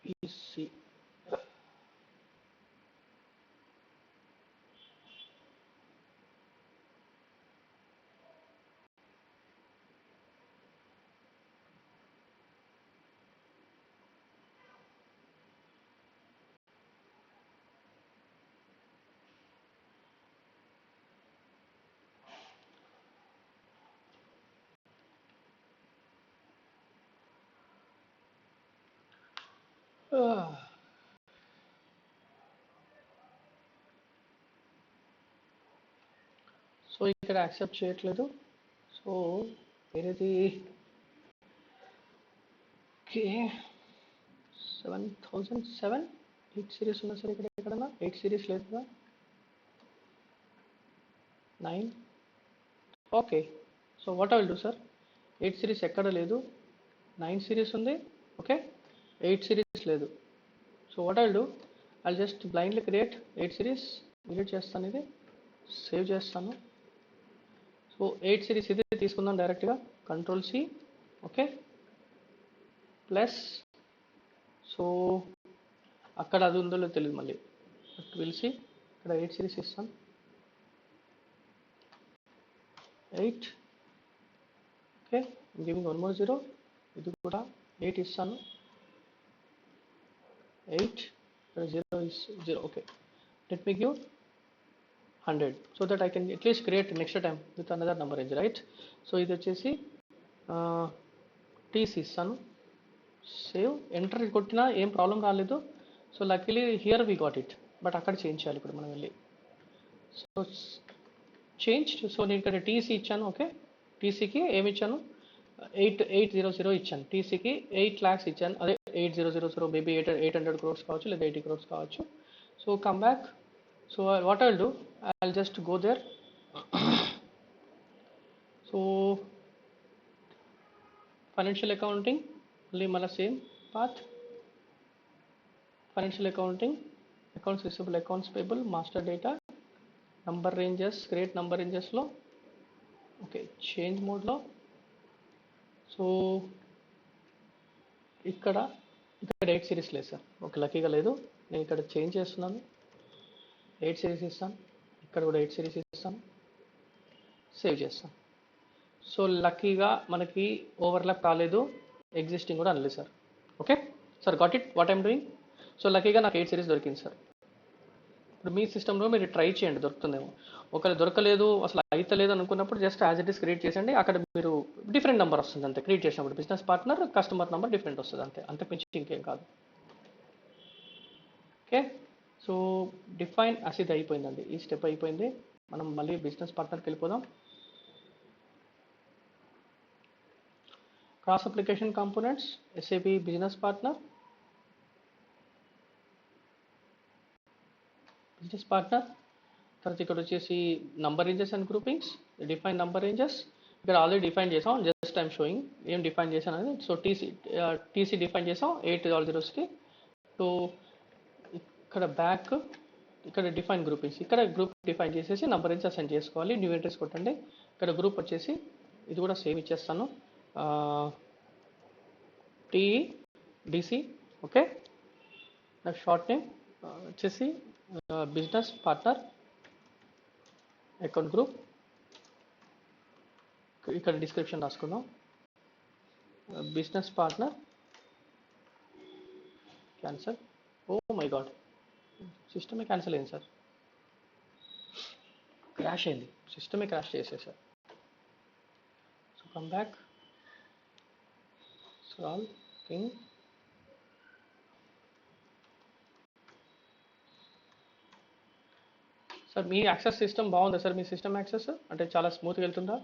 టీసీ సో ఇక్కడ యాక్సెప్ట్ చేయట్లేదు. సో వేరేది ఓకే 7007 8 సిరీస్ ఉన్నా సరే, ఇక్కడ ఎక్కడన్నా 8 సిరీస్ లేదు కదా, 9. Okay, so what I will do sir, 8 series ఎక్కడ లేదు, 9 సిరీస్ ఉంది. ఓకే, 8 సిరీస్ లేదు. So what I will do, I just blindly create 8 series. Delete చేస్తాను, ఇది సేవ్ చేస్తాను. సో 8 సిరీస్ ఇది తీసుకుందాం డైరెక్ట్గా, Ctrl+C. ఓకే, ప్లస్ సో అక్కడ అది ఉందో లేదో తెలియదు మళ్ళీ, బట్ విల్ సి. ఇక్కడ 8 సిరీస్ ఇస్తాను, 8. Okay, giving 1 more 0. ఇది కూడా 8 ఇస్తాను, 8. ఇక్కడ 0 is 0. Okay, let me give 100 so that I can at least create next time with another number range, right? So ఇది వచ్చేసి టీసీ ఇస్తాను, సేవ్. ఎంటర్ కొట్టినా ఏం ప్రాబ్లం రాలేదు. So luckily here we got it, but అక్కడ change చేయాలి ఇప్పుడు మనం వెళ్ళి. So change. సో నేను ఇక్కడ టీసీ ఇచ్చాను. ఓకే, టీసీకి ఏమి ఇచ్చాను, 800 ఇచ్చాను. టీసీకి 8 lakhs ఇచ్చాను, అదే 8000, మేబీ 800 crores కావచ్చు, లేదా 80 crores కావచ్చు. So come back. So what I will do, I just go there. So financial accounting, మళ్ళీ same path. Financial accounting, accounts receivable, accounts payable, master data, number ranges, create number రేంజెస్లో. Okay, change మోడ్లో. So ఇక్కడ 8 series లేదు sir. Okay, లక్కీగా లేదు. నేను ఇక్కడ change చేస్తున్నాను, 8 సిరీస్ ఇస్తాను. ఇక్కడ కూడా 8 సిరీస్ ఇస్తాను, సేవ్ చేస్తాను. సో లక్కీగా మనకి ఓవర్లాప్ కాలేదు, ఎగ్జిస్టింగ్ కూడా అనలేదు sir. Okay sir, got it what I'm doing. So లక్కీగా నాకు 8 సిరీస్ దొరికింది సార్. ఇప్పుడు మీ సిస్టంలో మీరు ట్రై చేయండి, దొరుకుతుందేమో. ఒకవేళ దొరకలేదు, అసలు అయితలేదు అనుకున్నప్పుడు just as it is create చేయండి. అక్కడ మీరు డిఫరెంట్ నెంబర్ వస్తుంది అంతే, క్రియేట్ చేసినప్పుడు business partner customer number different వస్తుంది అంతే, అంతకుమించి ఇంకేం కాదు. ఓకే, సో డిఫైన్ అసిడ్ అయిపోయిందండి, ఈ స్టెప్ అయిపోయింది. మనం మళ్ళీ బిజినెస్ పార్ట్నర్కి వెళ్ళిపోదాం. Cross application components, SAP business partner, తర్వాత ఇక్కడ వచ్చేసి number ranges and groupings, define number ranges. ఇక్కడ ఆల్రెడీ డిఫైన్ చేసాం, జస్ట్ టైమ్ షోయింగ్ ఏం డిఫైన్ చేశాను అనేది. సో టీసీ డిఫైన్ చేసాం 800కి. సో ఇక్కడ బ్యాక్, ఇక్కడ డిఫైన్ గ్రూపింగ్స్, ఇక్కడ గ్రూప్ డిఫైన్ చేసేసి నంబర్ రేంజ్ అసైన్ చేసుకోవాలి. న్యూ ఎంట్రీస్ కొట్టండి. ఇక్కడ గ్రూప్ వచ్చేసి ఇది కూడా సేమ్ ఇచ్చేస్తాను, TDC. ఓకే, నా షార్ట్ నేమ్ వచ్చేసి బిజినెస్ పార్ట్నర్ అకౌంట్ గ్రూప్. ఇక్కడ డిస్క్రిప్షన్ రాసుకుందాం, business partner cancel. Oh my god, సిస్టమే క్యాన్సిల్ అయింది సార్. క్రాష్ అయింది, సిస్టమే క్రాష్ చేసేసారు. So come back, scrolling. Sir మీ యాక్సెస్ సిస్టమ్ బాగుందా సార్? మీ సిస్టమ్ యాక్సెస్ అంటే చాలా స్మూత్గా వెళ్తుందా?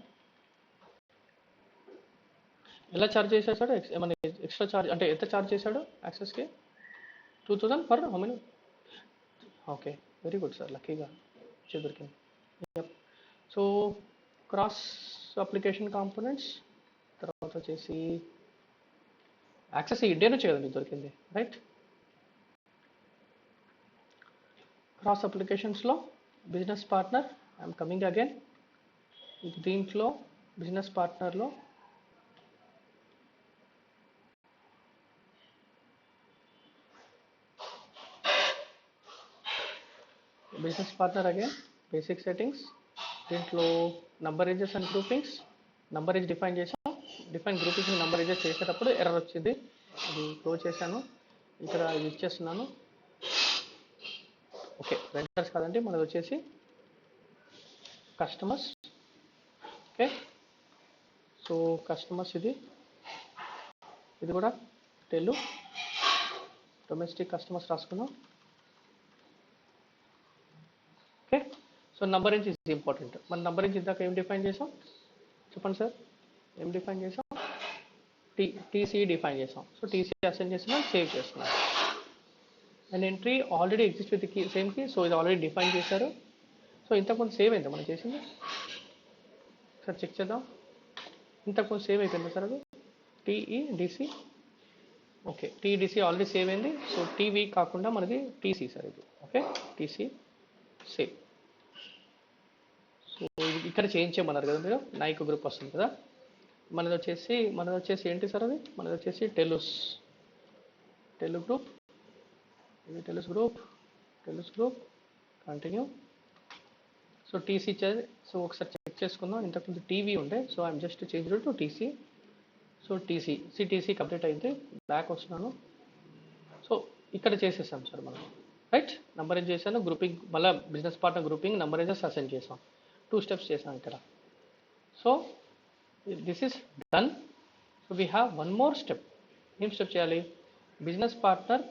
ఎలా ఛార్జ్ చేశాడు సార్? ఏమన్నా ఎక్స్ట్రా ఛార్జ్ అంటే ఎంత ఛార్జ్ చేశాడు యాక్సెస్కి? 2000 per how many? Okay, very good sir, లక్కీగా దొరికింది. సో క్రాస్ అప్లికేషన్ కాంపోనెంట్స్ తర్వాత వచ్చేసి యాక్సెస్ ఇండియా నుంచి కదండి దొరికింది, రైట్? క్రాస్ అప్లికేషన్స్లో business partner, I'm coming again. దీంట్లో బిజినెస్ పార్ట్నర్లో business partner again basic settings. దీంట్లో number ranges and groupings. Number range define చేసాం, డిఫైన్ గ్రూపింగ్స్ నంబర్ రేంజెస్ చేసేటప్పుడు ఎర్రర్ వచ్చింది, అది క్లోజ్ చేశాను. ఇక్కడ ఇది ఇచ్చేస్తున్నాను. ఓకే, వెండర్స్ కాదండి, మనది వచ్చేసి కస్టమర్స్. ఓకే, సో కస్టమర్స్ ఇది కూడా టెల్ డొమెస్టిక్ కస్టమర్స్ రాసుకున్నాం. Okay, so number range is important. మన నంబర్ రేంజ్ ఇందాక ఏం డిఫైన్ చేసాం చెప్పండి సార్? ఏం డిఫైన్ చేసాం? టీసీ డిఫైన్ చేసాం. సో టీసీ అసైన్ చేస్తున్నాం, సేవ్ చేస్తున్నాం. And entry already exist with key, same key. So ఇది ఆల్రెడీ డిఫైన్ చేశారు. సో ఇంతకుముందు సేవ్ అయిందా మనం చేసింది? సార్ చెక్ చేద్దాం. ఇంతకుముందు సేవ్ అయిపోయిందా సార్ అది? టీఈడిసి. ఓకే, టీఈడిసి ఆల్రెడీ సేవ్ అయింది. సో టీవీ కాకుండా మనది టీసీ సార్ ఇది. Okay, TC save. సో ఇక్కడ చేంజ్ చేయమన్నారు కదా మీరు, నాయక్ గ్రూప్ వస్తుంది కదా. మనది వచ్చేసి ఏంటి సార్ అది? మనది వచ్చేసి టెలు గ్రూప్. ఇది టెలుస్ group continue. So TC so ఒకసారి చెక్ చేసుకుందాం. ఇంతకుముందు టీవీ ఉండే, so I'm just change to TC. So TC complete అయింది. బ్యాక్ వస్తున్నాను. సో ఇక్కడ చేసేసాం సార్ మనం, రైట్? నంబర్ ఏం చేశాను, గ్రూపింగ్, మళ్ళీ business partner grouping, number ages assign చేసాం. 2 స్టెప్స్ చేసాం ఇక్కడ. So this is done. So we have one more step. ఏం స్టెప్ చేయాలి? బిజినెస్ పార్ట్నర్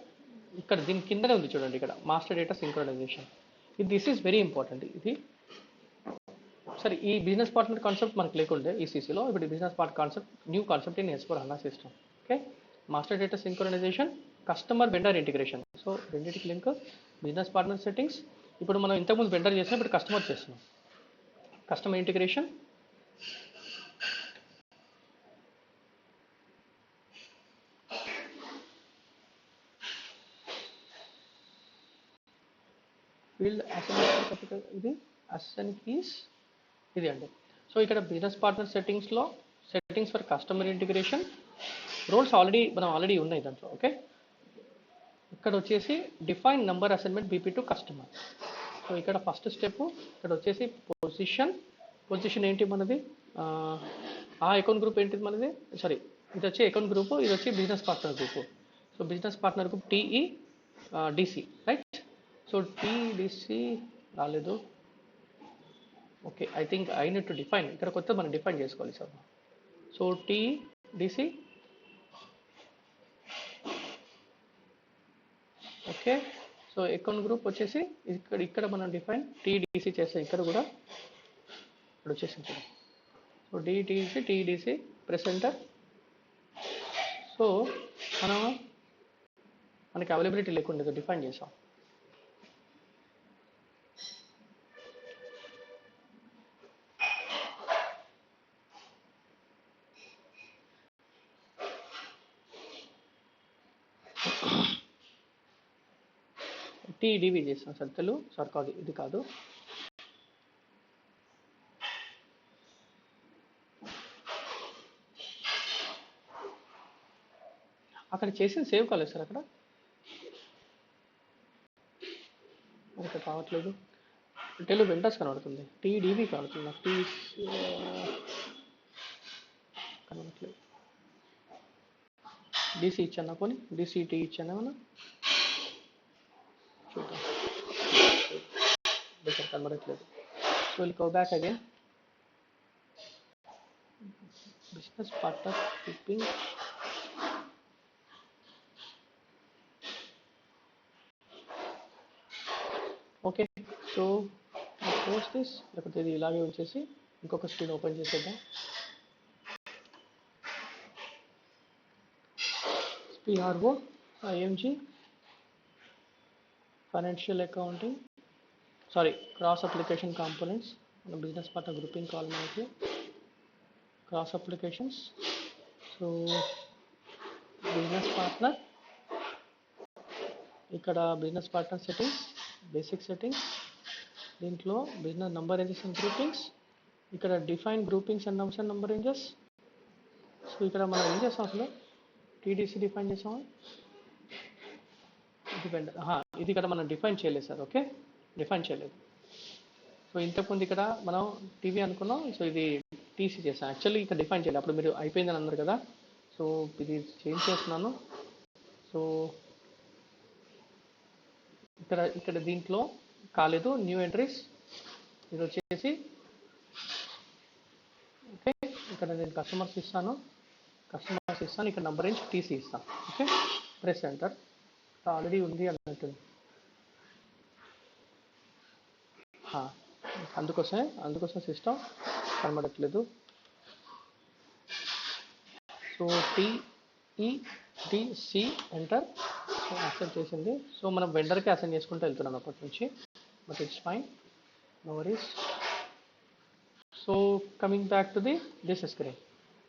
ఇక్కడ దీని కిందనే ఉంది చూడండి, ఇక్కడ master data synchronisation. This is very important. ఇది సరే, ఈ బిజినెస్ పార్ట్నర్ కాన్సెప్ట్ మనకు లేకుండే ఈసీసీలో. ఇప్పుడు business part concept, new concept in S/4HANA system. Okay, master data synchronization, customer vendor integration. So రెండింటికి లింక్ బిజినెస్ పార్ట్నర్ సెట్టింగ్స్. ఇప్పుడు మనం ఇంతకుముందు వెండర్ చేసినాం, ఇప్పుడు కస్టమర్ చేస్తున్నాం. కస్టమర్ ఇంటిగ్రేషన్, ఫీల్డ్ అసైన్, ఇది అసైన్ కీస్ ఇది అండి. సో ఇక్కడ బిజినెస్ పార్ట్నర్ సెట్టింగ్స్లో settings for customer integration roles మనం ఆల్రెడీ ఉన్నాయి దాంట్లో. ఓకే, ఇక్కడ వచ్చేసి define number assignment BP to customer. So ఇక్కడ ఫస్ట్ స్టెప్, ఇక్కడ వచ్చేసి పొజిషన్ ఏంటి మనది? ఆ అకౌంట్ గ్రూప్ ఏంటిది మనది? సారీ, ఇది వచ్చి అకౌంట్ గ్రూప్, ఇది వచ్చి business partner group. So business partner group TEDC, right? So TEDC రాలేదు. Okay, I think I need to define. ఇక్కడ కొత్త మనం డిఫైన్ చేసుకోవాలి sir. So TEDC, okay. So account group వచ్చేసి ఇక్కడ మనం డిఫైన్ టీఈడిసి చేస్తాం. ఇక్కడ కూడా ఇక్కడ వచ్చేసి సో టీఈడిసి ప్రెసెంటర్. సో మనకి అవైలబిలిటీ లేకుండా డిఫైన్ చేసాం. టీడీవీ చేస్తాం సార్, తెలుగు సార్ కాదు, ఇది కాదు. అక్కడ చేసింది సేవ్ కాలేదు సార్, అక్కడ ఇక్కడ కావట్లేదు. తెలుగు వెంటర్స్ కనబడుతుంది, టీడీవీ కనబడుతుంది నాకు, కనబడట్లేదు. డీసీ ఇచ్చాను పోనీ, డీసీటీ ఇచ్చాను ఏమన్నా చూద్దాం. కనబడట్లేదు. we'll go back again. Business partner grouping. Okay, so I'll close this. లేకపోతే ఇది ఇలాగే ఉంచేసి ఇంకొక స్క్రీన్ ఓపెన్ చేసేద్దాం. PRO, IMG, financial accounting, sorry, cross application components, business partner grouping call మనకి cross applications. So business partner, ఇక్కడ business partner settings, basic settings, దీంట్లో business number ranges and groupings, ఇక్కడ define groupings and number ranges. So ఇక్కడ మనం ఏం చేస్తాం అసలు TDC define చేసాము, ఇది ఇక్కడ మనం డిఫైన్ చేయలేదు సార్. ఓకే, డిఫైన్ చేయలేదు. సో ఇంతకుముందు ఇక్కడ మనం టీవీ అనుకున్నాం, సో ఇది టీసీ చేసాం. యాక్చువల్లీ ఇక్కడ డిఫైన్ చేయలేదు, అప్పుడు మీరు అయిపోయిందని అన్నారు కదా. సో ఇది చేంజ్ చేస్తున్నాను. సో ఇక్కడ దీంట్లో కాలేదు, న్యూ ఎంట్రీస్ ఇది వచ్చేసి ఓకే. ఇక్కడ నేను కస్టమర్స్ ఇస్తాను, ఇక్కడ నంబర్ రేంజ్ టీసీ ఇస్తాను. Okay, press enter. ఆల్రెడీ ఉంది అన్నట్టు, అందుకోసం సిస్టమ్ కనబడట్లేదు. So TEDC enter. So accept చేసింది. సో మనం వెండర్కి అసైన్ చేసుకుంటూ వెళ్తున్నాం అప్పటి నుంచి, but it's fine, no worries. So coming back to this screen.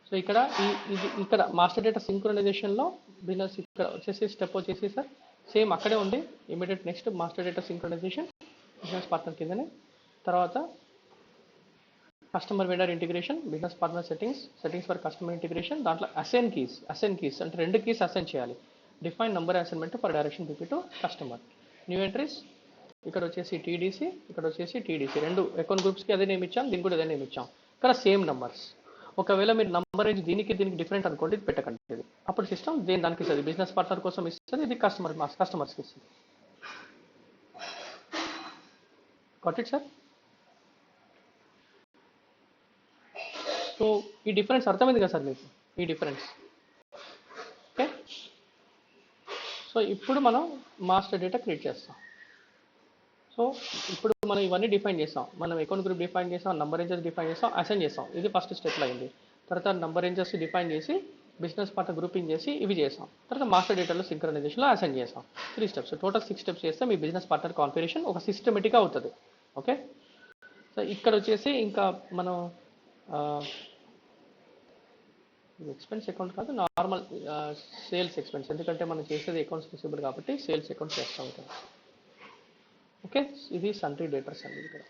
So ఇక్కడ మాస్టర్ డేటా సింక్రనైజేషన్లో బిజినెస్ ఇక్కడ వచ్చేసి స్టెప్ వచ్చేసి సార్ సేమ్ అక్కడే ఉంది. Immediate next master data synchronization business partner కిందనే. తర్వాత customer vendor integration, business partner settings for customer integration. దాంట్లో అసైన్ కీస్ అంటే 2 కీస్ అసైన్ చేయాలి. Define number assignment for direction BP to customer. New entries ఇక్కడ వచ్చేసి TDC, ఇక్కడ వచ్చేసి TDC. 2 account గ్రూప్స్కి అదే నేమ్ ఇచ్చాం, దీనికి కూడా అదే నేమ్ ఇచ్చాం. ఇక్కడ సేమ్ నంబర్స్. ఒకవేళ మీరు నంబర్ రేంజ్ దీనికి డిఫరెంట్ అనుకోండి, ఇది పెట్టకండి. అప్పుడు సిస్టమ్ దానికి ఇస్తుంది, బిజినెస్ పార్ట్నర్ కోసం ఇస్తుంది, ఇది కస్టమర్స్కి ఇస్తుంది. Got it sir? సో ఈ డిఫరెన్స్ అర్థమైంది కదా సార్ మీకు, ఈ డిఫరెన్స్. ఓకే, సో ఇప్పుడు మనం మాస్టర్ డేటా క్రియేట్ చేస్తాం. సో ఇప్పుడు మనం ఇవన్నీ డిఫైన్ చేస్తాం, మనం అకౌంట్ గ్రూప్ డిఫైన్ చేస్తాం, నంబర్ రేంజెస్ డిఫైన్ చేస్తాం, అసైన్ చేస్తాం. ఇది ఫస్ట్ స్టెప్లో అయింది. తర్వాత నంబర్ రేంజెస్ డిఫైన్ చేసి బిజినెస్ పార్ట్నర్ గ్రూపింగ్ చేసి ఇవి చేస్తాం. తర్వాత మాస్టర్ డేటాలో సింక్రనైజేషన్లో అసైన్ చేస్తాం. 3 స్టెప్స్, టోటల్ 6 స్టెప్స్ చేస్తే మీ బిజినెస్ పార్ట్నర్ కాన్ఫిగరేషన్ ఒక సిస్టమేటిక్గా అవుతుంది. ఓకే, సో ఇక్కడ వచ్చేసి ఇంకా మనం ఎక్స్పెన్స్ అకౌంట్ కాదు, నార్మల్ సేల్స్ ఎక్స్పెన్స్, ఎందుకంటే మనం చేసేది అకౌంట్స్ రిసీవబుల్ కాబట్టి సేల్స్ అకౌంట్ చేస్తూ ఉంటాం. ఓకే, ఇది సంట్రీ డేటర్స్ అండి ఇక్కడ.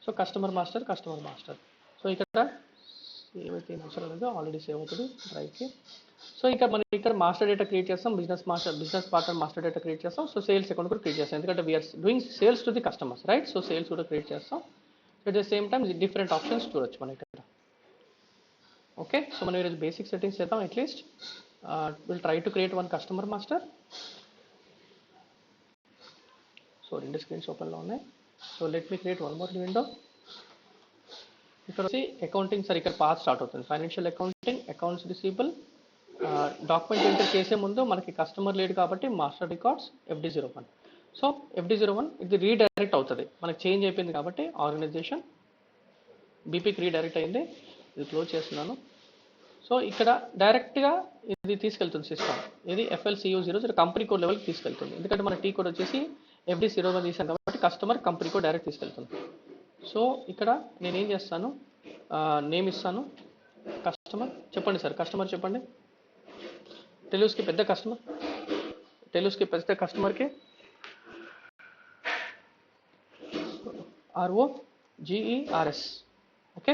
So customer master. సో ఇక్కడ ఏమైతే అవసరం లేదో ఆల్రెడీ సేవ్ అవుతుంది డ్రైవ్కి. సో ఇక్కడ మాస్టర్ డేటా క్రియేట్ చేస్తాం, business partner master data create చేస్తాం. సో సేల్స్ అకౌంట్ కూడా క్రియేట్ చేస్తాం, ఎందుకంటే we're doing sales to the customers, right. So sales కూడా క్రియేట్ చేస్తాం. At the same time different options చూడొచ్చు మనం ఇక్కడ. ఓకే, సో మనం ఈరోజు బేసిక్ సెట్టింగ్స్ చేద్దాం. At least will try to create 1 customer master. So 2 screens ఓపెన్లో ఉన్నాయి. So let me create 1 more window. ఇక్కడ వచ్చి అకౌంటింగ్ సార్, ఇక్కడ పాత్ స్టార్ట్ అవుతుంది. Financial accounting, accounts receivable. Document enter చేసే ముందు మనకి కస్టమర్ లేడు కాబట్టి master records FD01. So FD01 ఇది రీడైరెక్ట్ అవుతుంది, మనకి చేంజ్ అయిపోయింది కాబట్టి ఆర్గనైజేషన్ బీపీకి రీడైరెక్ట్ అయింది. ఇది క్లోజ్ చేస్తున్నాను. సో ఇక్కడ డైరెక్ట్గా ఇది తీసుకెళ్తుంది సిస్టమ్. ఇది FLCU00 కంపెనీ కోడ్ లెవెల్కి తీసుకెళ్తుంది, ఎందుకంటే మన టీ కోడ్ వచ్చేసి FD01 తీసాం కాబట్టి కస్టమర్ కంపెనీ కోడ్ డైరెక్ట్ తీసుకెళ్తుంది. సో ఇక్కడ నేనేం చేస్తాను, నేమ్ ఇస్తాను. కస్టమర్ చెప్పండి సార్, కస్టమర్ చెప్పండి. టెలూస్కి పెద్ద కస్టమర్కి ROGERS. Okay,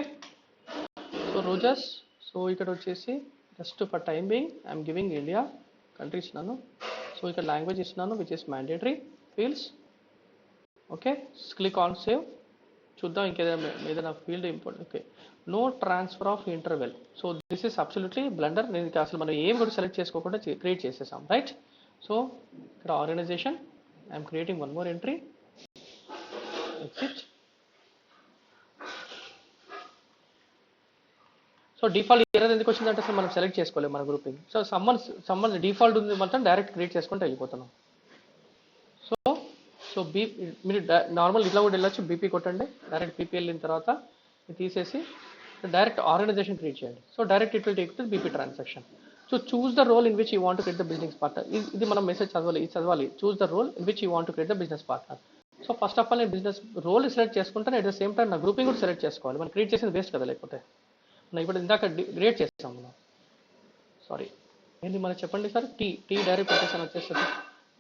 so Rogers. So ఇక్కడ వచ్చేసి just for time being I'm giving India country ఇస్తున్నాను. సో ఇక్కడ లాంగ్వేజ్ ఇస్తున్నాను which is mandatory fields. Okay, click on save. చూద్దాం ఇంకేదైనా field important. Okay, no transfer of interval. So this is absolutely blunder. నేను అసలు మనం ఏం కూడా సెలెక్ట్ చేసుకోకుండా క్రియేట్ చేసేసాం, రైట్. సో ఇక్కడ organisation I'm creating one more entry, exit. So default error ఎందుకు వచ్చిందంటే సార్ మనం సెలెక్ట్ చేసుకోలేము మన గ్రూపింగ్. సో సమ్మన్ డిఫాల్ట్ ఉంది మొత్తం డైరెక్ట్ క్రియేట్ చేసుకుంటూ వెళ్ళిపోతున్నాం. సో సో మీరు నార్మల్ ఇట్లా కూడా వెళ్ళొచ్చు, బీపీ కొట్టండి, డైరెక్ట్ బీపీ వెళ్ళిన తర్వాత ఇది తీసేసి డైరెక్ట్ ఆర్గనైజేషన్ క్రియేట్ చేయండి. So direct it will take to BP transaction. So choose the role in which you want to create the business partner. ఇది మనం మెసేజ్ చదవాలి. Choose the role in which you want to create the business partner. So first of all నేను business role select చేసుకుంటాను, at the same time నా grouping కూడా select చేసుకోవాలి. మనం create చేసింది వేస్ట్ కదా, లేకపోతే మనం ఇప్పుడు ఇందాక క్రియేట్ చేస్తాం మనం. సారీ ఏంటి మనం చెప్పండి సార్, టీ డైరెక్ట్ కొటేషన్ వచ్చేస్తుంది.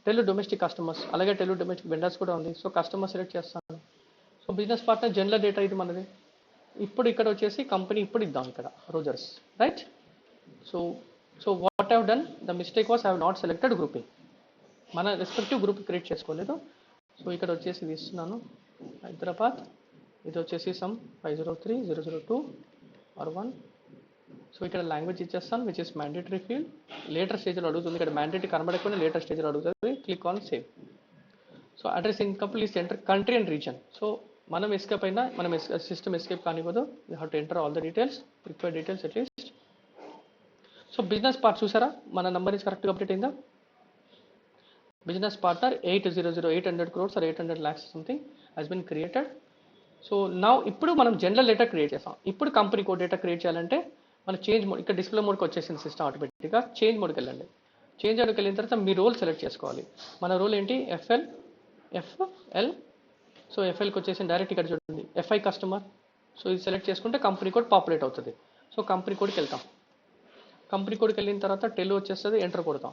టెలు డొమెస్టిక్ కస్టమర్స్, అలాగే టెలు డొమెస్టిక్ వెండర్స్ కూడా ఉంది. సో కస్టమర్ సెలెక్ట్ చేస్తాను. So business partner general data ఇది మనది. ఇప్పుడు ఇక్కడ వచ్చేసి కంపెనీ ఇప్పుడు ఇద్దాం ఇక్కడ Rogers, right. So what have done, the mistake was have not selected grouping. మన రెస్పెక్టివ్ గ్రూప్ క్రియేట్ చేసుకోలేదు. సో ఇక్కడ వచ్చేసి ఇది ఇస్తున్నాను హైదరాబాద్, ఇది వచ్చేసి సమ్ 503-002 or 1. సో ఇక్కడ లాంగ్వేజ్ ఇచ్చేస్తాను which is mandatory field. Later స్టేజ్లో అడుగుతుంది, ఇక్కడ మ్యాండేటరీ కనబడకపోయినా లేటర్ స్టేజ్లో అడుగుతుంది. Click on save. So address incomplete enter country and region. So మనం ఎస్కేప్ అయినా మనం సిస్టమ్ ఎస్కేప్ కానివ్వదు. You have to enter all the details, required details at least. So business part చూసారా, మన నెంబర్ ఇస్ కరెక్ట్గా update అయిందా. Business partner 800 crores or 800 lakhs something has been created. So నా ఇప్పుడు మనం జనరల్ డేటా క్రియేట్ చేస్తాం. ఇప్పుడు కంపెనీ కోడ్ డేటా క్రియేట్ చేయాలంటే మన చేంజ్ మోడ్, ఇక్కడ డిస్ప్లే మోడ్కి వచ్చేసింది సిస్టమ్ ఆటోమేటిక్గా. చేంజ్ మోడ్కి వెళ్ళండి. చేంజ్ మోడ్కి వెళ్ళిన తర్వాత మీ రోల్ సెలెక్ట్ చేసుకోవాలి. మన రోల్ ఏంటి, ఎఫ్ఎల్. సో ఎఫ్ఎల్కి వచ్చేసి డైరెక్ట్ ఇక్కడ చూడండి ఎఫ్ఐ కస్టమర్. సో ఇది సెలెక్ట్ చేసుకుంటే కంపెనీ కోడ్ పాపులేట్ అవుతుంది. సో కంపెనీ కోడ్కి వెళ్తాం. కంపెనీ కోడ్కి వెళ్ళిన తర్వాత టెలు వచ్చేస్తుంది, ఎంటర్ కొడతాం.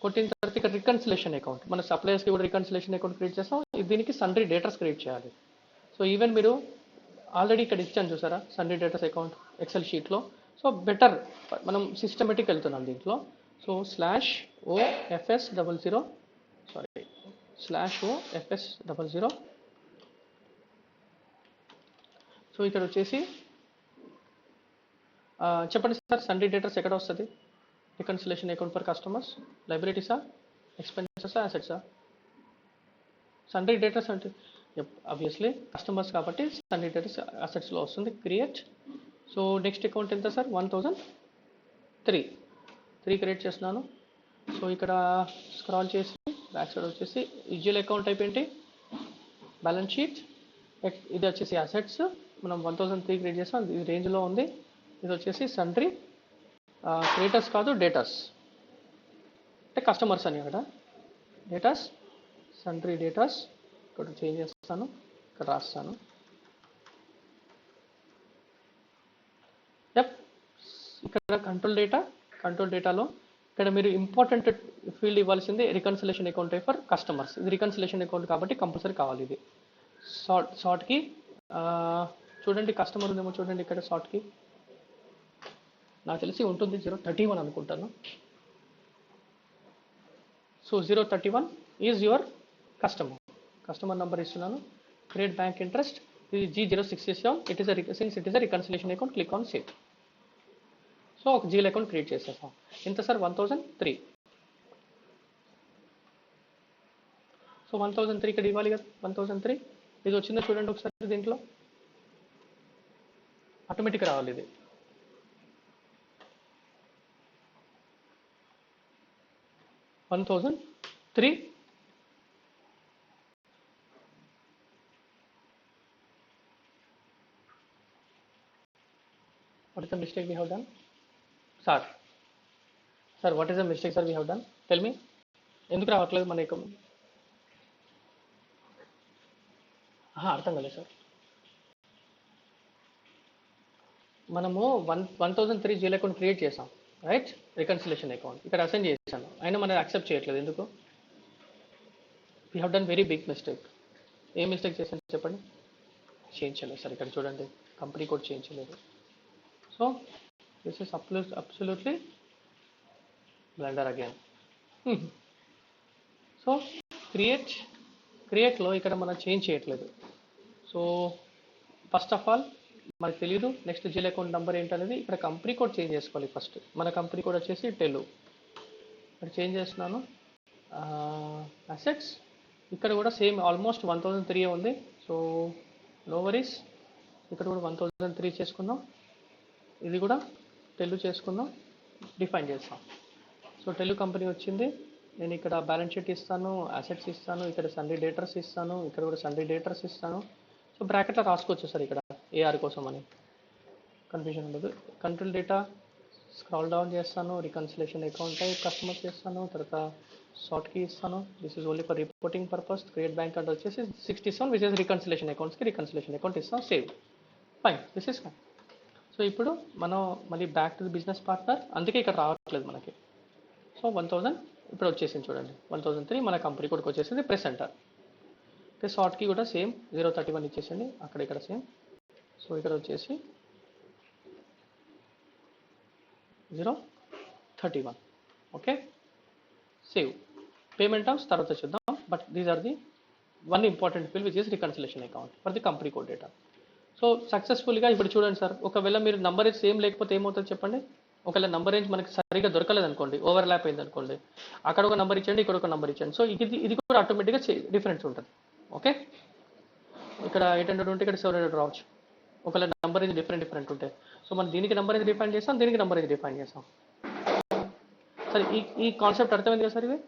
కొట్టిన తర్వాత ఇక్కడ రికన్సిలేషన్ అకౌంట్, మన సప్లయర్స్కి కూడా రికన్సిలేషన్ అకౌంట్ క్రియేట్ చేస్తాం. దీనికి సన్రీ డేటాస్ క్రియేట్ చేయాలి. సో ఈవెన్ మీరు ఆల్రెడీ ఇక్కడ ఇచ్చాను చూసారా సన్రీ డేటాస్ అకౌంట్ ఎక్సెల్ షీట్లో. సో బెటర్ మనం సిస్టమేటిక్ వెళ్తున్నాం దీంట్లో. సో /OFS00 సో ఇక్కడ వచ్చేసి చెప్పండి సార్, సన్రీ డేటాస్ ఎక్కడ వస్తుంది. రికన్సిలేషన్ అకౌంట్ ఫర్ కస్టమర్స్, లైబిలిటీసా, ఎక్స్పెన్సెసా, అసెట్సా. సన్రీ డేటాస్ అంటే ఆబ్వియస్లీ కస్టమర్స్ కాబట్టి సన్రీ డేటాస్ అసెట్స్లో వస్తుంది. క్రియేట్. సో నెక్స్ట్ అకౌంట్ ఎంత సార్, 1003 క్రియేట్ చేస్తున్నాను. సో ఇక్కడ స్క్రాల్ చేసి బ్యాక్ సైడ్ వచ్చేసి యూజువల్ అకౌంట్ టైప్ ఏంటి, బ్యాలెన్స్ షీట్. ఇది వచ్చేసి అసెట్స్, మనం 1003 క్రియేట్ చేస్తాం, ఇది రేంజ్లో ఉంది. ఇది వచ్చేసి సన్రీ క్రియేటర్స్ కాదు డేటాస్, అంటే కస్టమర్స్ అని అక్కడ డేటాస్, సన్రీ డేటాస్. ఇక్కడ చేంజ్ చేస్తాను, ఇక్కడ రాస్తాను. ఇక్కడ కంట్రోల్ డేటాలో ఇక్కడ మీరు ఇంపార్టెంట్ ఫీల్డ్ ఇవ్వాల్సింది రికన్సిలేషన్ అకౌంట్ ఫర్ కస్టమర్స్. ఇది రికన్సిలేషన్ అకౌంట్ కాబట్టి కంపల్సరీ కావాలి. ఇది షార్ట్కి చూడండి, కస్టమర్ ఉందేమో చూడండి ఇక్కడ షార్ట్కి. నాకు తెలిసి ఉంటుంది 031 అనుకుంటాను. So 031 is your customer number ఇస్తున్నాను. క్రియేట్ బ్యాంక్ ఇంట్రెస్ట్, ఇది G0667. Since it is a reconciliation account, click on save. So ఒక జీల్ అకౌంట్ క్రియేట్ చేసేస్తాం. ఎంత సార్, 1003. సో 1003 ఇక్కడ ఇవ్వాలి కదా, 1003. ఇది వచ్చిందో చూడండి ఒకసారి, దీంట్లో ఆటోమేటిక్ రావాలి ఇది. $1,003. What is the mistake we have done? Sir, what is the mistake sir we have done? Tell me. ఎందుకు రావట్లేదు మన అకౌంట్? అర్థం కాలేదు సార్. మనము 1003 జీల్ అకౌంట్ క్రియేట్ చేసాం, రైట్. రికన్సిలేషన్ అకౌంట్ ఇక్కడ అసైన్ చేశాను, అయినా మనం యాక్సెప్ట్ చేయట్లేదు. ఎందుకు? We have done very big mistake. ఏ మిస్టేక్ చేశాను చెప్పండి. చేంజ్ చేయలేదు సార్, ఇక్కడ చూడండి కంపెనీ కోడ్ చేంజ్ చేయలేదు. So this is absolutely blunder again. So క్రియేట్లో ఇక్కడ మనం చేంజ్ చేయట్లేదు. సో ఫస్ట్ ఆఫ్ ఆల్ మనకు తెలియదు నెక్స్ట్ జీల్ అకౌంట్ నెంబర్ ఏంటనేది. ఇక్కడ కంపెనీ కోడ్ చేంజ్ చేసుకోవాలి ఫస్ట్. మన కంపెనీ కోడ్ వచ్చేసి టెలు, ఇక్కడ చేంజ్ చేస్తున్నాను. అసెట్స్ ఇక్కడ కూడా సేమ్ ఆల్మోస్ట్ 1003 ఉంది. సో నో వరీస్, ఇక్కడ కూడా 1003 చేసుకుందాం. ఇది కూడా టెల్లు చేసుకుందాం, డిఫైన్ చేస్తాం. సో టెల్లు కంపెనీ వచ్చింది. నేను ఇక్కడ బ్యాలెన్స్ షీట్ ఇస్తాను, అసెట్స్ ఇస్తాను, ఇక్కడ సండే డేటర్స్ ఇస్తాను, ఇక్కడ కూడా సండే డేటర్స్ ఇస్తాను. సో బ్రాకెట్లో రాసుకోవచ్చు సార్ ఇక్కడ ఏఆర్ కోసం అని, కన్ఫ్యూజన్ ఉండదు. కంట్రోల్ డేటా స్క్రాల్ డౌన్ చేస్తాను, రికన్సిలేషన్ అకౌంట్ టైప్ కస్టమర్స్ చేస్తాను, తర్వాత షార్ట్ కీ ఇస్తాను. This is only for reporting purpose. Create bank account వచ్చేసి 67 విచ్ ఇస్ రికన్సిలేషన్ అకౌంట్స్కి రికన్సిలేషన్ అకౌంట్ ఇస్తాం. Save, fine, this is fine. So ఇప్పుడు మనం మళ్ళీ back to the business partner, అందుకే ఇక్కడ రావట్లేదు మనకి. సో 1000 ఇప్పుడు వచ్చేసింది చూడండి, 1003 మన కంపెనీ కూడా వచ్చేసింది ప్రెసెంటర్. ఓకే, షార్ట్ కీ కూడా సేమ్ 031 ఇచ్చేసింది, అక్కడ ఇక్కడ సేమ్. సో ఇక్కడ వచ్చేసి 031. Okay, save. పేమెంట్ టర్మ్స్ తర్వాత చూద్దాం, but these are the one important field which is reconciliation account for the company code data. So సక్సెస్ఫుల్గా ఇప్పుడు చూడండి సార్, ఒకవేళ మీరు నంబర్ రేంజ్ సేమ్ లేకపోతే ఏమవుతుంది చెప్పండి. ఒకవేళ నంబర్ రేంజ్ మనకి సరిగా దొరకలేదు అనుకోండి, ఓవర్లాప్ అయింది అనుకోండి, అక్కడ ఒక నంబర్ ఇచ్చండి, ఇక్కడ ఒక నంబర్ ఇచ్చండి. సో ఇది కూడా ఆటోమేటిక్గా డిఫరెన్స్ ఉంటుంది. ఓకే, ఇక్కడ 800 ఉంటే ఇక్కడ 700 రావచ్చు, ఒకవేళ నంబర్ రేంజ్ డిఫరెంట్ ఉంటాయి. సో మనం దీనికి నంబర్ రేంజ్ డిఫైన్ చేస్తాం, దీనికి నంబర్ రేంజ్ డిఫైన్ చేస్తాం. సరే, ఈ కాన్సెప్ట్ అర్థమైంది కదా సార్? ఇది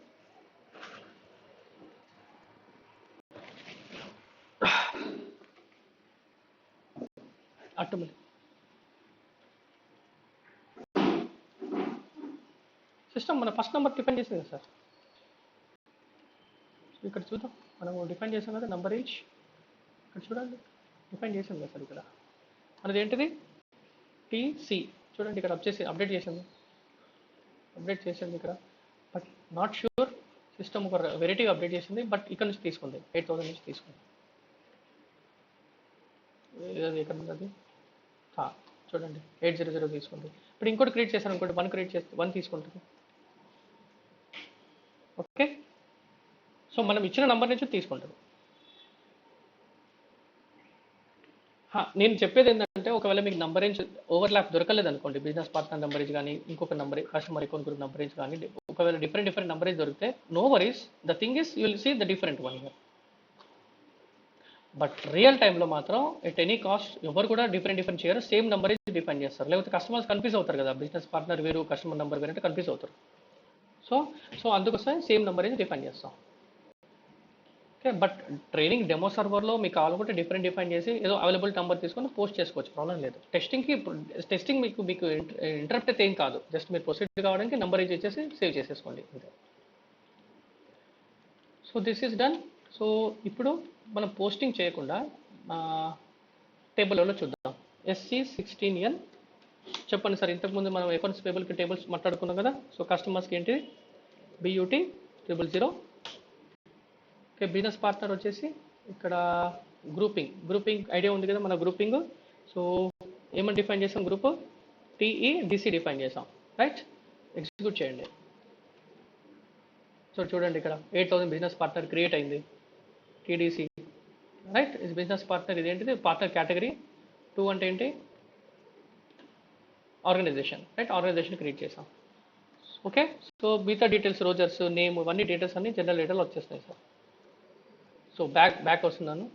ఆటోమేటిక్ సిస్టమ్ మన ఫస్ట్ నెంబర్ డిఫైన్ చేసింది కదా సార్. ఇక్కడ చూద్దాం, మనం డిఫైన్ చేసాం కదా నంబర్ రేంజ్, ఇక్కడ చూడండి డిఫైన్ చేసింది కదా సార్. ఇక్కడ మనది ఏంటిది టీసీ, చూడండి ఇక్కడ అప్డేట్ చేసింది ఇక్కడ. బట్ నాట్ షూర్, సిస్టమ్ ఒక వెరైటీగా అప్డేట్ చేసింది, బట్ ఇక్కడ నుంచి తీసుకుంది 8000 నుంచి తీసుకుంది. ఎక్కడ ఉంది అది? చూడండి 800 తీసుకుంది. ఇప్పుడు ఇంకోటి క్రియేట్ చేశాను అనుకోండి, 1 క్రియేట్ చేస్తే 1 తీసుకుంటుంది. ఓకే, సో మనం ఇచ్చిన నంబర్ నుంచి తీసుకుంటుంది. నేను చెప్పేది ఏంటంటే, ఒకవేళ మీకు నంబర్ రేంజ్ ఓవర్లాప్ దొరకలేదు అనుకోండి, బిజినెస్ పార్ట్నర్ నంబర్ రేంజ్ కానీ ఇంకొక number customer account group number range కానీ, ఒకవేళ డిఫరెంట్ నంబర్ రేంజ్ దొరికితే no worries, the thing is you will see the different one here. But real టైంలో మాత్రం ఎట్ ఎనీ కాస్ట్ ఎవరు కూడా డిఫరెంట్ చేయరు, సేమ్ నంబర్ రేంజ్ డిఫైన్ చేస్తారు. లేకపోతే కస్టమర్స్ కన్ఫ్యూజ్ అవుతారు కదా, బిజినెస్ పార్ట్నర్ వేరు కస్టమర్ నంబర్ వేరు అంటే కన్ఫ్యూజ్ అవుతారు. సో అందుకోసం సేమ్ నంబర్ రేంజ్ డిఫైన్ చేస్తాం. ఓకే, బట్ ట్రైనింగ్ డెమో సర్వర్లో మీకు కావాలనుకుంటే డిఫైన్ చేసి ఏదో అవైలబుల్ నెంబర్ తీసుకొని పోస్ట్ చేసుకోవచ్చు, ప్రాబ్లం లేదు. టెస్టింగ్ మీకు ఇంటరప్ట్ అయితే ఏం కాదు, జస్ట్ మీరు ప్రొసీడ్ కావడానికి నెంబర్ ఇచ్చేసి సేవ్ చేసేసుకోండి. So this is done. So ఇప్పుడు మనం పోస్టింగ్ చేయకుండా టేబుల్లో చూద్దాం. SC16N చెప్పండి సార్. ఇంతకుముందు మనం అకౌంట్స్ పేబుల్కి టేబుల్స్ మాట్లాడుకున్నాం కదా. సో కస్టమర్స్కి ఏంటిది BUT 000. ఓకే, బిజినెస్ పార్ట్నర్ వచ్చేసి ఇక్కడ గ్రూపింగ్ ఐడియా ఉంది కదా మన గ్రూపింగ్. సో ఏమని డిఫైన్ చేసాం, గ్రూప్ TEDC డిఫైన్ చేసాం, రైట్. ఎగ్జిక్యూట్ చేయండి. సో చూడండి ఇక్కడ 8000 బిజినెస్ పార్ట్నర్ క్రియేట్ అయింది, TDC, రైట్. ఇది బిజినెస్ పార్ట్నర్, ఇది ఏంటిది పార్ట్నర్ కేటగిరీ. 2 అంటే ఏంటి, ఆర్గనైజేషన్, రైట్. ఆర్గనైజేషన్ క్రియేట్ చేసాం. ఓకే, సో మిగతా డీటెయిల్స్ రోజర్స్ నేమ్ ఇవన్నీ డీటెయిల్స్ అన్ని జనరల్ డేటాలో వచ్చేస్తాయి సార్. సో బ్యాక్ వస్తున్నాను.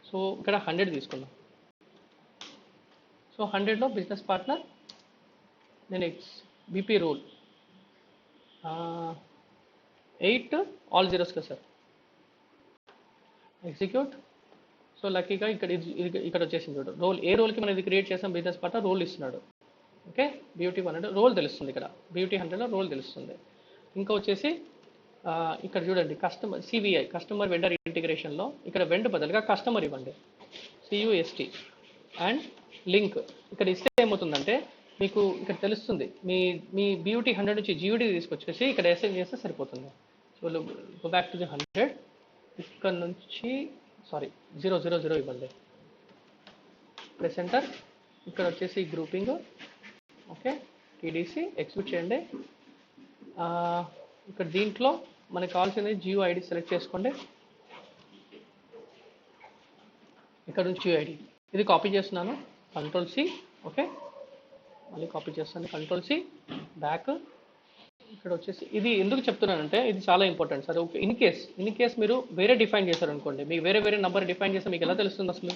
సో ఇక్కడ 100 తీసుకున్నాం. సో 100లో బిజినెస్ పార్ట్నర్ నేను BP రూల్ 8 ఆల్ జీరోస్ కదా సార్. ఎగ్జిక్యూట్. సో లక్కీగా ఇక్కడ వచ్చేసింది చూడు రోల్. ఏ రోల్కి మనం ఇది క్రియేట్ చేసాం, బిజినెస్ పార్ట్నర్ రోల్ ఇస్తున్నాడు. ఓకే, BUT 100 రోల్ తెలుస్తుంది, ఇక్కడ BUT 100లో రోల్ తెలుస్తుంది. ఇంకా వచ్చేసి ఇక్కడ చూడండి CVI కస్టమర్ వెండర్ ఇంటిగ్రేషన్లో ఇక్కడ వెండ్ బదులుగా కస్టమర్ ఇవ్వండి, CUST అండ్ లింక్. ఇక్కడ ఇస్తే ఏమవుతుందంటే మీకు ఇక్కడ తెలుస్తుంది, మీ BUT 100 నుంచి GUD తీసుకొచ్చేసి ఇక్కడ అసైన్ చేస్తే సరిపోతుంది. So go back to the 100, ఇక్కడ నుంచి 000 ఇవ్వండి ప్రెసెంటర్. ఇక్కడ వచ్చేసి గ్రూపింగ్, ఓకే, TDC ఎగ్జిక్యూట్ చేయండి. ఇక్కడ దీంట్లో మనకు కావాల్సింది GUID సెలెక్ట్ చేసుకోండి. ఇక్కడ నుంచి GUID ఇది కాపీ చేస్తున్నాను, Ctrl+C. ఓకే, మళ్ళీ కాపీ చేస్తాను, Ctrl+C, బ్యాక్. ఇక్కడ వచ్చేసి ఇది ఎందుకు చెప్తున్నానంటే ఇది చాలా important sir. Okay, in case మీరు వేరే డిఫైన్ చేశారనుకోండి, మీకు వేరే వేరే నంబర్ డిఫైన్ చేస్తే మీకు ఎలా తెలుస్తుంది అసలు?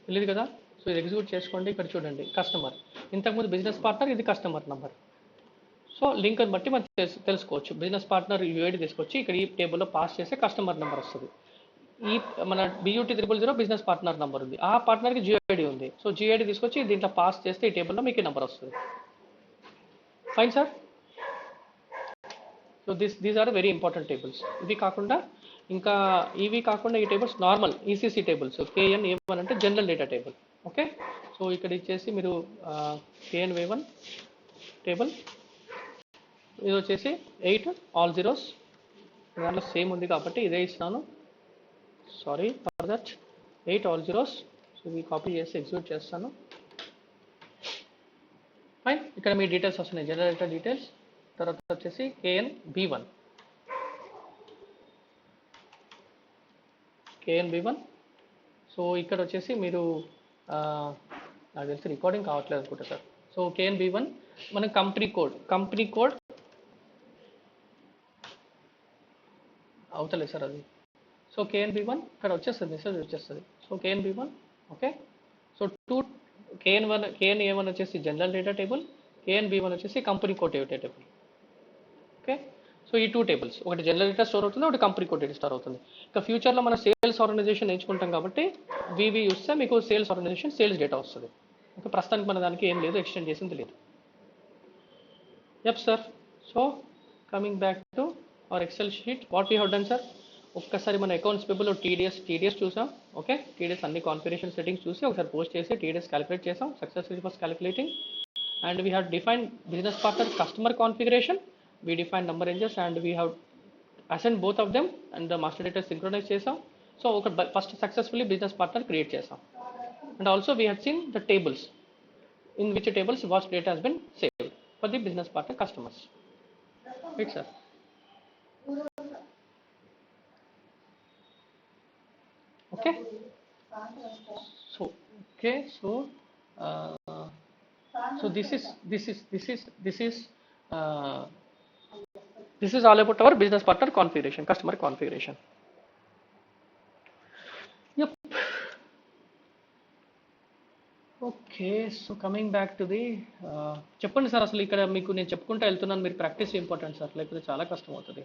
తెలియదు కదా. సో ఇది ఎగ్జిక్యూట్ చేసుకోండి. ఇక్కడ చూడండి కస్టమర్, ఇంతకుముందు బిజినెస్ పార్ట్నర్, ఇది కస్టమర్ నంబర్. సో లింక్ని బట్టి మనం తెలుసుకోవచ్చు. బిజినెస్ పార్ట్నర్ యూఐడి తీసుకొచ్చి ఇక్కడ ఈ టేబుల్లో పాస్ చేస్తే కస్టమర్ నెంబర్ వస్తుంది. ఈ మన BUT000 బిజినెస్ పార్ట్నర్ నెంబర్ ఉంది, ఆ పార్ట్నర్కి GID ఉంది. సో GID తీసుకొచ్చి దీంట్లో పాస్ చేస్తే ఈ టేబుల్లో మీకు ఈ నెంబర్ వస్తుంది. Fine sir. So these are very important tables. ఇవి కాకుండా ఇంకా ఈ tables normal ECC tables. KNA1 అంటే general data table. Okay, so ఇక్కడ ఇచ్చేసి మీరు KNA1 టేబుల్, ఇది వచ్చేసి 8 ఆల్ జీరోస్, దాంట్లో సేమ్ ఉంది కాబట్టి ఇదే ఇస్తాను. Sorry for that. 8 all zeros. So ఇవి కాపీ చేసి ఎగ్జిక్యూట్ చేస్తాను. ఫైన్. ఇక్కడ మీ డీటెయిల్స్ వస్తున్నాయి, జనరల్ డేటా డీటెయిల్స్. తర్వాత వచ్చేసి KNB1. సో ఇక్కడ వచ్చేసి మీరు నాకు తెలిసి రికార్డింగ్ కావట్లేదు అనుకుంటా సార్. సో KNB1 మన కంపెనీ కోడ్ అవుతలేదు సార్ అది. సో KNB1 ఇక్కడ వచ్చేస్తుంది, మెసేజ్ వచ్చేస్తుంది. So KNB1. Okay, so KNA1 వచ్చేసి జనరల్ డేటా టేబుల్, KNB1 వచ్చేసి company code data table. Okay, so ఈ 2 టేబుల్స్, ఒకటి జనరల్ డేటా స్టోర్ అవుతుంది, ఒకటి కంపెనీ కోడ్ డేటా స్టోర్ అవుతుంది. ఇక ఫ్యూచర్లో మన సేల్స్ ఆర్గనైజేషన్ ఎంచుకుంటాం కాబట్టి వివి చూస్తే మీకు సేల్స్ ఆర్గనైజేషన్ సేల్స్ డేటా వస్తుంది. ఓకే, ప్రస్తుతానికి మన దానికి ఏం లేదు, ఎక్స్టెండ్ చేసింది లేదు. Yup sir. So coming back to our excel sheet, what we have done sir. ఒక్కసారి మన అకౌంట్స్ పేబుల్ TDS చూసాం. ఓకే, TDS అన్ని కాన్ఫిగరేషన్ సెట్టింగ్స్ చూసి ఒకసారి పోస్ట్ చేసి TDS క్యాలిక్యులేట్ చేసాం. Successfully first calculating. And we have defined business partner customer configuration. We define number ranges and we have assigned both of them and the master data synchronize chesam. So first successfully business partner create chesam. And also we have seen the tables, in which tables what data has been saved for the business partner customers. Right sir. Okay, so this is all about our business partner configuration, customer configuration. Yep. Okay, so coming back to the చెప్పండి sir, అసలు ఇక్కడ మీకు నేను చెప్పుకుంటూ వెళ్తున్నాను, మీరు practice important sir, లేకపోతే చాలా కష్టం అవుతుంది.